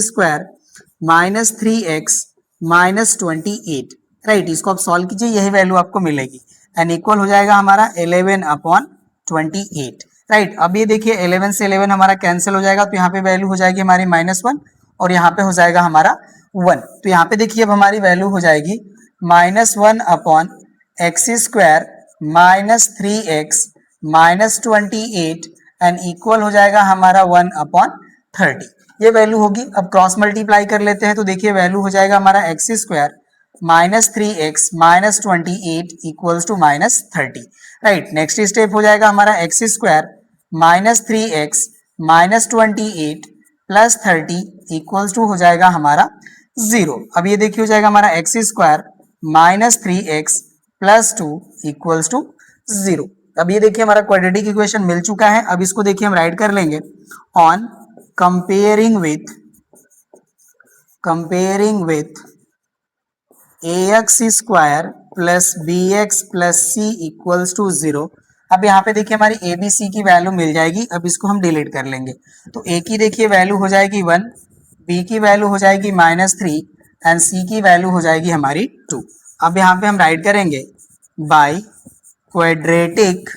-3x -28, राइट। इसको आप सॉल्व कीजिए, यही वैल्यू आपको मिलेगी, एंड इक्वल हो जाएगा हमारा 11/28, राइट। अब ये देखिए 11 से 11 हमारा कैंसिल हो जाएगा, तो यहाँ पे वैल्यू हो जाएगी हमारी -1, और यहाँ पे हो जाएगा हमारा 1। तो यहाँ पे देखिए अब हमारी वैल्यू हो जाएगी -1/x² -3x -28, एंड इक्वल हो जाएगा हमारा 1/30। ये वैल्यू होगी। अब क्रॉस मल्टीप्लाई कर लेते हैं, तो देखिए वैल्यू हो जाएगा हमारा x² -3x -28 equals to -30, right. Next step हो जाएगा हमारा x² -3x -28 +30 इक्वल्स टू हो जाएगा हमारा 0। अब ये देखिए हो जाएगा हमारा x² -3x +2 इक्वल्स टू 0। अब ये देखिए हमारा क्वाड्रेटिक इक्वेशन मिल चुका है। अब इसको देखिए हम राइट कर लेंगे on comparing with ax² + bx + c equals to 0। अब यहाँ पे देखिए हमारी ए बी सी की वैल्यू मिल जाएगी। अब इसको हम डिलीट कर लेंगे, तो ए की देखिए वैल्यू हो जाएगी 1, बी की वैल्यू हो जाएगी -3, एंड सी की वैल्यू हो जाएगी हमारी 2। अब यहाँ पे हम राइट करेंगे बाय क्वाड्रेटिक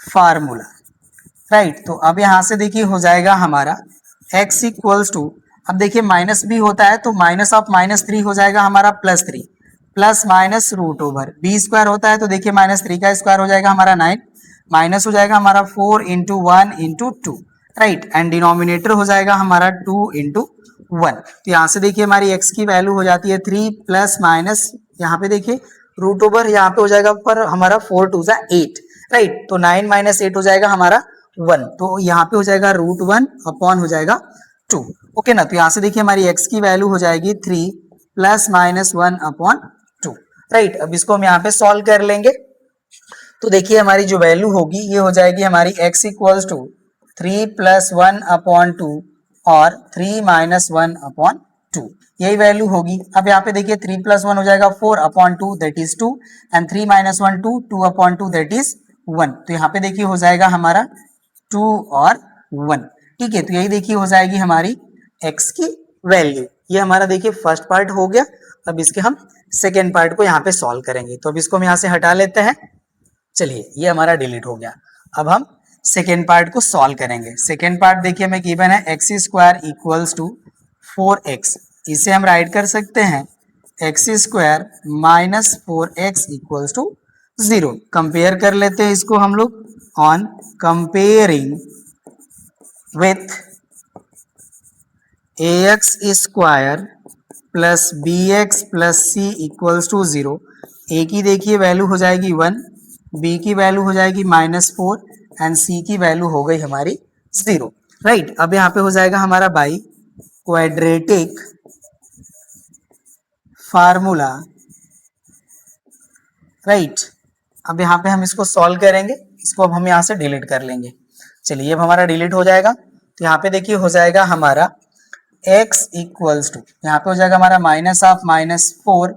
फार्मूला, राइट। तो अब यहाँ से देखिए हो जाएगा हमारा x इक्वल्स टू, अब देखिए माइनस भी होता है तो -3 हो जाएगा हमारा +3 प्लस माइनस √b² होता है तो देखिए -3 का स्क्वायर हो जाएगा हमारा 9, माइनस हो जाएगा हमारा 4 × 1 × 2, राइट, एंड डिनोमिनेटर हो जाएगा हमारा 2 × 1। तो यहाँ से देखिए हमारी x की वैल्यू हो जाती है 3 प्लस माइनस, यहाँ पे देखिए √, यहाँ पे हो जाएगा पर हमारा 4 × 2 = 8, राइट। तो 9 - 8 हो जाएगा हमारा 1, तो यहाँ पे हो जाएगा √1 अपॉन हो जाएगा 2, ओके ना। तो यहाँ से देखिए हमारी x की वैल्यू हो जाएगी 3 प्लस माइनस 1/2, राइट। अब इसको हम यहाँ पे सॉल्व कर लेंगे, तो देखिए हमारी जो वैल्यू होगी ये हो जाएगी हमारी x इक्वल्स टू 3 + 1/2 और 3 - 1/2, यही वैल्यू होगी। अब यहाँ पे देखिए 3 + 1 हो जाएगा 4/2 that is 2, and 3 - 1 2/2 that is 1। तो यहाँ पे देखिए हो जाएगा हमारा 2 और 1, ठीक है। तो यही देखिए हो जाएगी हमारी x की वैल्यू। ये हमारा देखिए फर्स्ट पार्ट हो गया। अब इसके हम सेकेंड पार्ट को यहाँ पे सॉल्व करेंगे, तो अब इसको हम यहाँ से हटा लेते हैं। चलिए ये हमारा डिलीट हो गया। अब हम सेकेंड पार्ट को सॉल्व करेंगे। सेकेंड पार्ट देखिए हमें गिवन है x² इक्वल्स टू 4x, इसे हम राइट कर सकते हैं x² - 4x equals to 0। Compare कर लेते हैं इसको हम लोग on comparing with ax² + bx + c equals to 0। a की देखिए वैल्यू हो जाएगी 1, b की वैल्यू हो जाएगी -4, एंड c की वैल्यू हो गई हमारी 0, राइट। अब यहाँ पे हो जाएगा हमारा बाई क्वाड्रेटिक फार्मूला, राइट। अब यहाँ पे हम इसको सॉल्व करेंगे, इसको अब हम यहाँ से डिलीट कर लेंगे। चलिए अब हमारा डिलीट हो जाएगा, तो यहाँ पे देखिए हो जाएगा हमारा x इक्वल्स टू, यहाँ पे हो जाएगा हमारा -4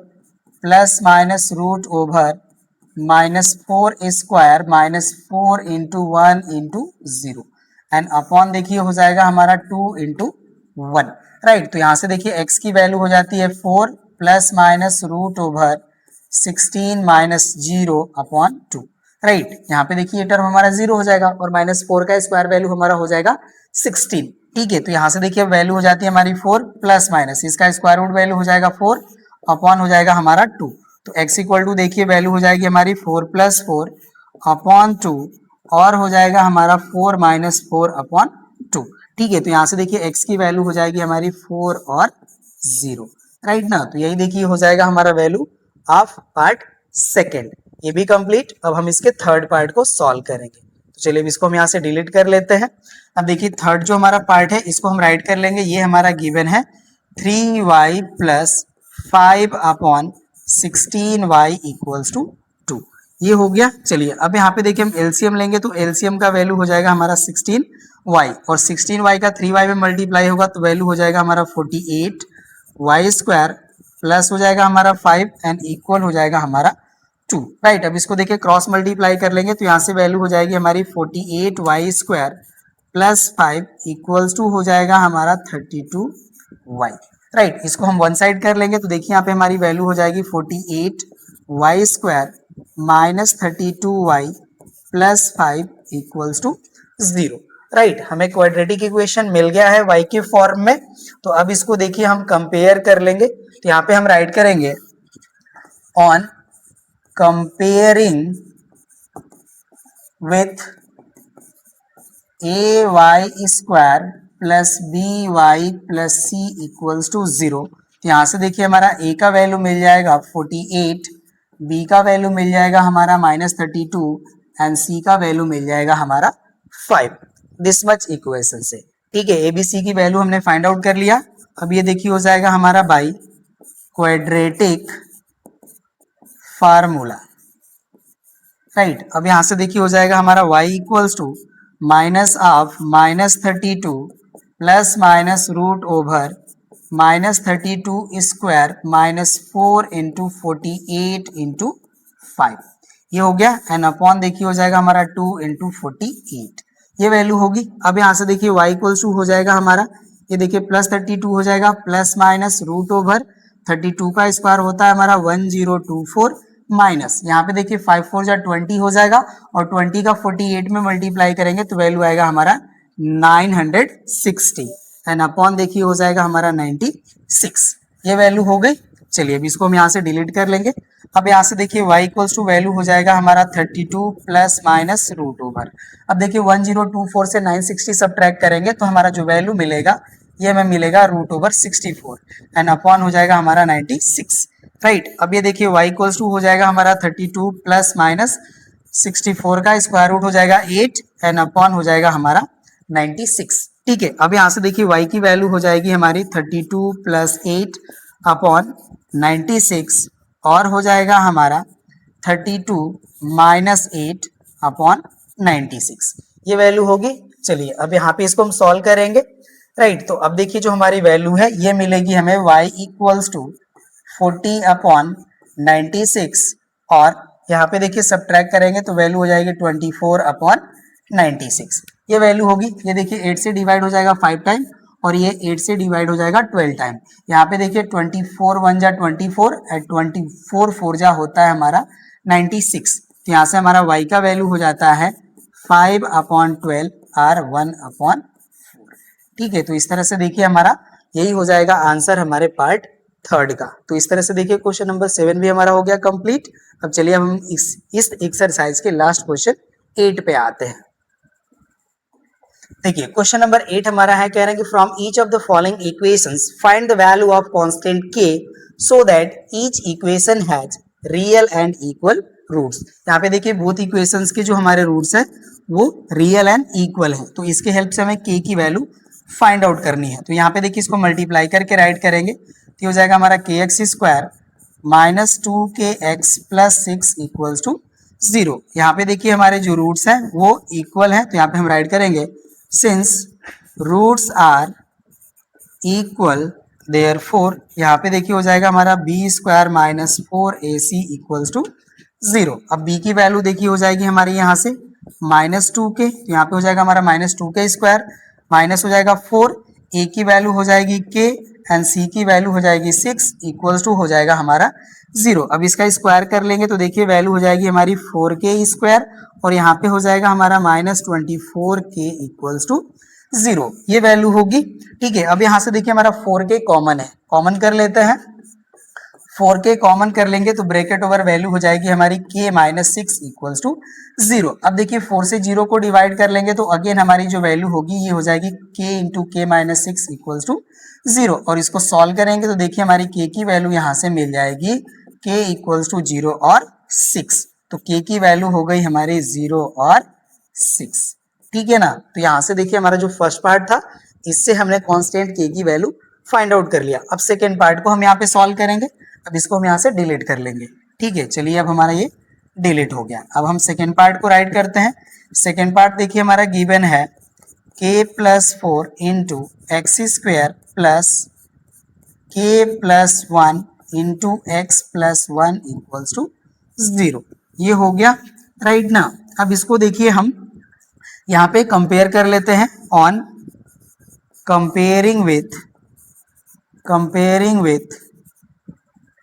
प्लस माइनस √/-4² -4 × 1 × 0, एंड अपॉन देखिए हो जाएगा हमारा 2 × 1, राइट। तो यहाँ से देखिए x की वैल्यू हो जाती है 4 प्लस माइनस √/16 - 0/2, राइट। यहाँ पे देखिए टर्म हमारा 0 हो जाएगा और -4 का स्क्वायर वैल्यू हमारा हो जाएगा 16, ठीक है। तो यहाँ से देखिए वैल्यू हो जाती है हमारी 4 प्लस माइनस इसका स्क्वायर रूट वैल्यू हो जाएगा 4 अपॉन हो जाएगा हमारा 2। तो x इक्वल टू देखिए वैल्यू हो जाएगी हमारी 4 + 4 अपॉन 2 और हो जाएगा हमारा 4 - 4/2, ठीक है। तो यहाँ से देखिए x की वैल्यू हो जाएगी हमारी 4 और 0, राइट ना। तो यही देखिए हो जाएगा हमारा वैल्यू ऑफ पार्ट सेकेंड। ये भी कंप्लीट। अब हम इसके थर्ड पार्ट को सॉल्व करेंगे, तो चलिए अब इसको हम यहाँ से डिलीट कर लेते हैं। अब देखिए थर्ड जो हमारा पार्ट है इसको हम राइट कर लेंगे। ये हमारा गिवन है 3y + 5/16y इक्वल्स टू 2, ये हो गया। चलिए अब यहाँ पे देखिए हम एलसीएम लेंगे, तो एलसीएम का वैल्यू हो जाएगा हमारा 16 वाई, और 16y का 3y में मल्टीप्लाई होगा तो वैल्यू हो जाएगा हमारा 48y स्क्वायर प्लस हो जाएगा हमारा 5 एंड इक्वल हो जाएगा हमारा 2, राइट। अब इसको देखिए क्रॉस मल्टीप्लाई कर लेंगे तो यहाँ से वैल्यू हो जाएगी हमारी 48y square plus 5 equals to हो जाएगा हमारा 32y, राइट। इसको हम वन साइड कर लेंगे तो देखिए यहाँ पे हमारी वैल्यू हो जाएगी 48y square minus 32y plus 5 equals to 0, right. हमें क्वाड्रेटिक इक्वेशन मिल गया है y के फॉर्म में। तो अब इसको देखिए हम कंपेयर कर लेंगे तो यहाँ पे हम राइट करेंगे on comparing with ay square plus by plus c equals to 0। तो यहाँ से देखिए हमारा a का वैल्यू मिल जाएगा 48, b का वैल्यू मिल जाएगा हमारा -32 एंड c का वैल्यू मिल जाएगा हमारा 5। दिस मच इक्वेशन से, ठीक है। abc की वैल्यू हमने फाइंड आउट कर लिया। अब ये देखिए हो जाएगा हमारा बाई क्वाड्रेटिक फार्मूला, राइट। अब यहाँ से देखिए हो जाएगा हमारा y equals to minus of -32 plus minus root over -32 square minus 4 into 48 into 5, ये हो गया एंड अपॉन देखिए हो जाएगा हमारा 2 इंटू 48, ये वैल्यू होगी। अब यहाँ से देखिए y इक्वल्स टू हो जाएगा हमारा, ये देखिए प्लस 32 हो जाएगा प्लस माइनस रूट ओवर 32 का स्क्वायर होता है हमारा 1024 माइनस यहाँ पे देखिए 5 4 जा 20 हो जाएगा और 20 का 48 में मल्टीप्लाई करेंगे तो वैल्यू आएगा हमारा 960 एंड अपॉन देखिए हो जाएगा हमारा 96, ये वैल्यू हो गई। चलिए अब इसको हम यहाँ से डिलीट कर लेंगे। अब यहाँ से देखिए y इक्वल्स टू वैल्यू हो जाएगा हमारा 32 प्लस माइनस रूट ओवर, अब देखिए 1024 से 960 सब्ट्रैक्ट करेंगे तो हमारा जो वैल्यू मिलेगा ये हमें मिलेगा रूट ओवर 64 एंड अपॉन हो जाएगा हमारा 96, राइट। अब ये देखिए y इक्वल्स टू हो जाएगा हमारा 32 प्लस माइनस 64 का स्क्वायर रूट हो जाएगा 8 एंड अपॉन हो जाएगा हमारा 96, ठीक है। अब यहाँ से देखिए y की वैल्यू हो जाएगी हमारी 32 प्लस 8 अपॉन 96 और हो जाएगा हमारा 32 माइनस 8 अपॉन 96, ये वैल्यू होगी। चलिए अब यहाँ पे इसको हम सॉल्व करेंगे, राइट। तो अब देखिए जो हमारी वैल्यू है ये मिलेगी हमें y इक्वल्स टू 40 अपॉन 96 और यहाँ पे देखिए सब्ट्रैक्ट करेंगे तो वैल्यू हो जाएगी 24 अपॉन 96, ये वैल्यू होगी। ये देखिए 8 से डिवाइड हो जाएगा 5 टाइम और ये 8 से डिवाइड हो जाएगा 12 टाइम। यहाँ पे देखिए 24 1 जा 24 एंड 24 4 जा होता है हमारा 96, तो यहाँ से हमारा y का वैल्यू हो जाता है 5 अपॉन 12 और 1 अपॉन 4, ठीक है। तो इस तरह से देखिए हमारा यही हो जाएगा आंसर हमारे पार्ट थर्ड का। तो इस तरह से देखिए क्वेश्चन नंबर 7 भी हमारा हो गया कंप्लीट। अब चलिए हम इस एक्सरसाइज के लास्ट क्वेश्चन 8 पे आते हैं। देखिए क्वेश्चन नंबर 8 हमारा है, कह रहे हैं कि from each of the following equations find the value of constant k so that each equation has real and equal roots. यहाँ पे देखिए बोथ इक्वेशंस के जो हमारे रूट्स हैं वो रियल एंड इक्वल है, तो इसके हेल्प से हमें k की वैल्यू फाइंड आउट करनी है। तो यहाँ पे देखिए इसको मल्टीप्लाई करके राइट करेंगे तो हो जाएगा हमारा kx square minus 2kx plus 6 equals to 0। यहाँ पे देखिए हमारे जो रूट्स हैं वो इक्वल हैं, तो यहाँ पे हम राइट करेंगे since roots are equal therefore यहाँ पे देखिए हो जाएगा हमारा b square minus 4ac equals to 0। अब b की वैल्यू देखिए हो जाएगी हमारी यहाँ से -2k, तो यहाँ पे हो जाएगा हमारा -2k स्क्वायर माइनस हो जाएगा 4, a की वैल्यू हो जाएगी k एंड c की वैल्यू हो जाएगी 6 इक्वल्स टू हो जाएगा हमारा 0। अब इसका स्क्वायर कर लेंगे तो देखिए वैल्यू हो जाएगी हमारी 4k स्क्वायर और यहाँ पे हो जाएगा हमारा -24k इक्वल्स टू 0, ये वैल्यू होगी, ठीक है। अब यहाँ से देखिए हमारा 4k कॉमन है, कॉमन कर लेते हैं। 4k कॉमन कर लेंगे तो ब्रैकेट ओवर वैल्यू हो जाएगी हमारी k माइनस 6 इक्वल्स टू 0। अब देखिए 4 से 0 को डिवाइड कर लेंगे तो अगेन हमारी जो वैल्यू होगी ये हो जाएगी k इंटू के माइनस 6 इक्वल्स टू 0 और इसको सॉल्व करेंगे तो देखिए हमारी k की वैल्यू यहाँ से मिल जाएगी k इक्वल्स टू 0 और 6, तो k की वैल्यू हो गई हमारी 0 और 6, ठीक है ना। तो यहाँ से देखिए हमारा जो फर्स्ट पार्ट था इससे हमने कांस्टेंट k की वैल्यू फाइंड आउट कर लिया। अब सेकेंड पार्ट को हम यहाँ पे सॉल्व करेंगे, अब इसको हम यहाँ से डिलीट कर लेंगे, ठीक है। चलिए अब हमारा ये डिलीट हो गया। अब हम सेकेंड पार्ट को राइट करते हैं। सेकेंड पार्ट देखिए हमारा गिवन है k plus 4 into x square plus k plus 1 into x plus 1 equals to 0। ये हो गया राइट ना। अब इसको देखिए हम यहाँ पे कंपेयर कर लेते हैं ऑन कंपेयरिंग विथ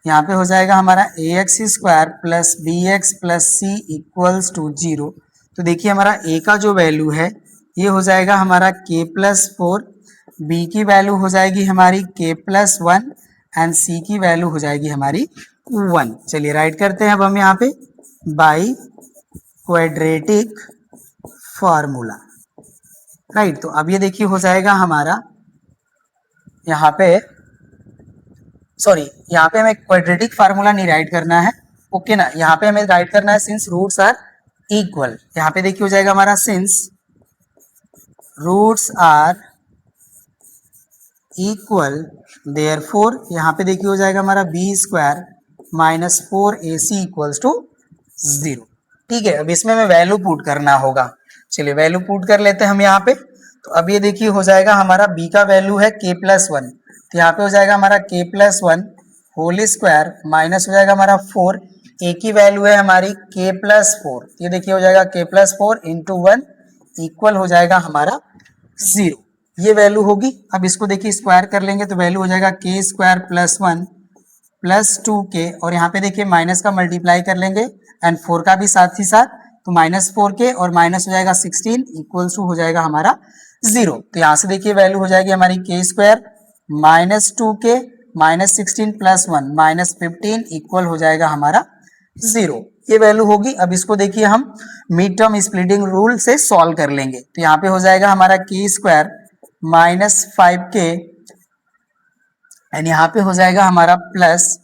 यहाँ पे हो जाएगा हमारा A X square plus B X plus C equals to 0। तो देखिए हमारा ए का जो वैल्यू है ये हो जाएगा हमारा k प्लस 4, बी की वैल्यू हो जाएगी हमारी k प्लस 1 एंड सी की वैल्यू हो जाएगी हमारी 1। चलिए राइट करते हैं अब हम यहाँ पे बाई क्वाड्रेटिक फॉर्मूला राइट। तो अब ये देखिए हो जाएगा हमारा यहाँ पे यहाँ पे हमें क्वाड्रेटिक फार्मूला नहीं राइट करना है, ओके ना। यहाँ पे हमें राइट करना है सिंस रूट्स आर इक्वल। यहाँ पे देखिए हो जाएगा हमारा since roots are equal therefore यहाँ पे देखिए हो जाएगा हमारा b square minus 4ac equals to 0। ठीक है, अब इसमें हमें वैल्यू पुट करना होगा। चलिए वैल्यू पुट कर लेते हैं हम यहाँ पे। तो अब ये देखिए हो जाएगा हमारा b का वैल्यू है k प्लस 1, तो यहाँ पे हो जाएगा हमारा k plus 1 whole square minus हो जाएगा हमारा 4, a की वैल्यू है हमारी k प्लस 4, ये देखिए हो जाएगा k प्लस 4 इंटू 1 इक्वल हो जाएगा हमारा 0। ये वैल्यू होगी। अब इसको देखिए स्क्वायर कर लेंगे तो वैल्यू हो जाएगा k square plus 1 plus 2k, और यहाँ पे देखिए माइनस का मल्टीप्लाई कर लेंगे एंड 4 का भी साथ ही साथ, तो माइनस 4k और माइनस हो जाएगा 16 इक्वल्स टू हो जाएगा हमारा 0। तो यहाँ से देखिए वैल्यू हो जाएगी हमारी k square minus 2k minus 16 plus 1 minus 15 equal हो जाएगा हमारा 0। ये वैल्यू होगी। अब इसको देखिए हम मिड टर्म स्प्लिटिंग रूल से सॉल्व कर लेंगे। तो यहाँ पे हो जाएगा हमारा k square minus 5k and यहाँ पे हो जाएगा हमारा plus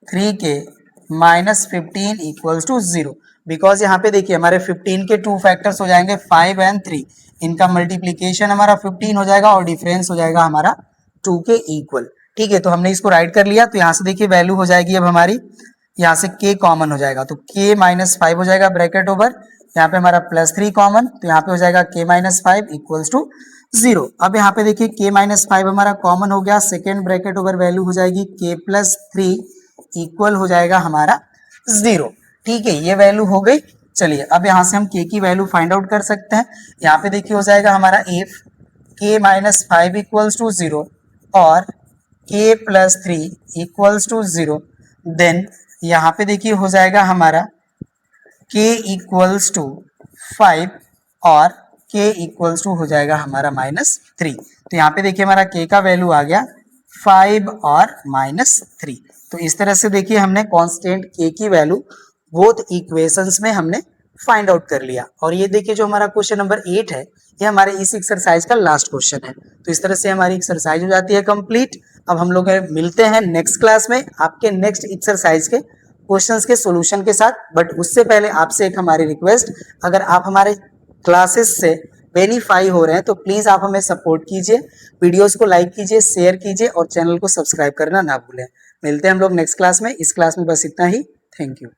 3k minus 15 equals to 0। Because यहाँ पे देखिए हमारे 15 के 2 फैक्टर्स हो जाएंगे 5 एंड 3, इनका मल्टीप्लीकेशन हमारा 15 हो जाएगा और डिफरेंस हो जाएगा हमारा 2 के इक्वल। ठीक है, तो हमने इसको राइट कर लिया। तो यहाँ से देखिए वैल्यू हो जाएगी अब हमारी, यहाँ से k कॉमन हो जाएगा तो k माइनस 5 हो जाएगा ब्रैकेट ओवर, यहाँ पे हमारा प्लस 3 कॉमन, तो यहाँ पे हो जाएगा k माइनस 5 इक्वल्स टू 0। अब यहाँ पे देखिए k माइनस 5 हमारा कॉमन हो गया, सेकेंड ब्रैकेट ओवर वैल्यू हो जाएगी k प्लस 3 इक्वल हो जाएगा हमारा 0। ठीक है, ये वैल्यू हो गई। चलिए अब यहाँ से हम k की वैल्यू फाइंड आउट कर सकते हैं। यहाँ पे देखिए हो जाएगा हमारा if k minus 5 equals to 0 और k plus 3 equals to 0, then यहाँ पे देखिए हो जाएगा हमारा k इक्वल्स टू 5 और k इक्वल्स टू हो जाएगा हमारा माइनस 3। तो यहाँ पे देखिए हमारा k का वैल्यू आ गया 5 और माइनस 3। तो इस तरह से देखिए हमने कांस्टेंट k की वैल्यू बोथ इक्वेशंस में हमने फाइंड आउट कर लिया। और ये देखिए जो हमारा क्वेश्चन नंबर 8 है ये हमारे इस एक्सरसाइज का लास्ट क्वेश्चन है। तो इस तरह से हमारी एक्सरसाइज हो जाती है कंप्लीट। अब हम लोग मिलते हैं नेक्स्ट क्लास में आपके नेक्स्ट एक्सरसाइज के क्वेश्चंस के सॉल्यूशन के साथ। बट उससे पहले आपसे एक हमारी रिक्वेस्ट, अगर आप हमारे क्लासेस से वेरीफाई हो रहे हैं तो प्लीज आप हमें सपोर्ट कीजिए, वीडियोस को लाइक कीजिए, शेयर कीजिए और चैनल को सब्सक्राइब करना ना भूलें। मिलते हैं हम लोग नेक्स्ट क्लास में। इस क्लास में बस इतना ही। Thank you.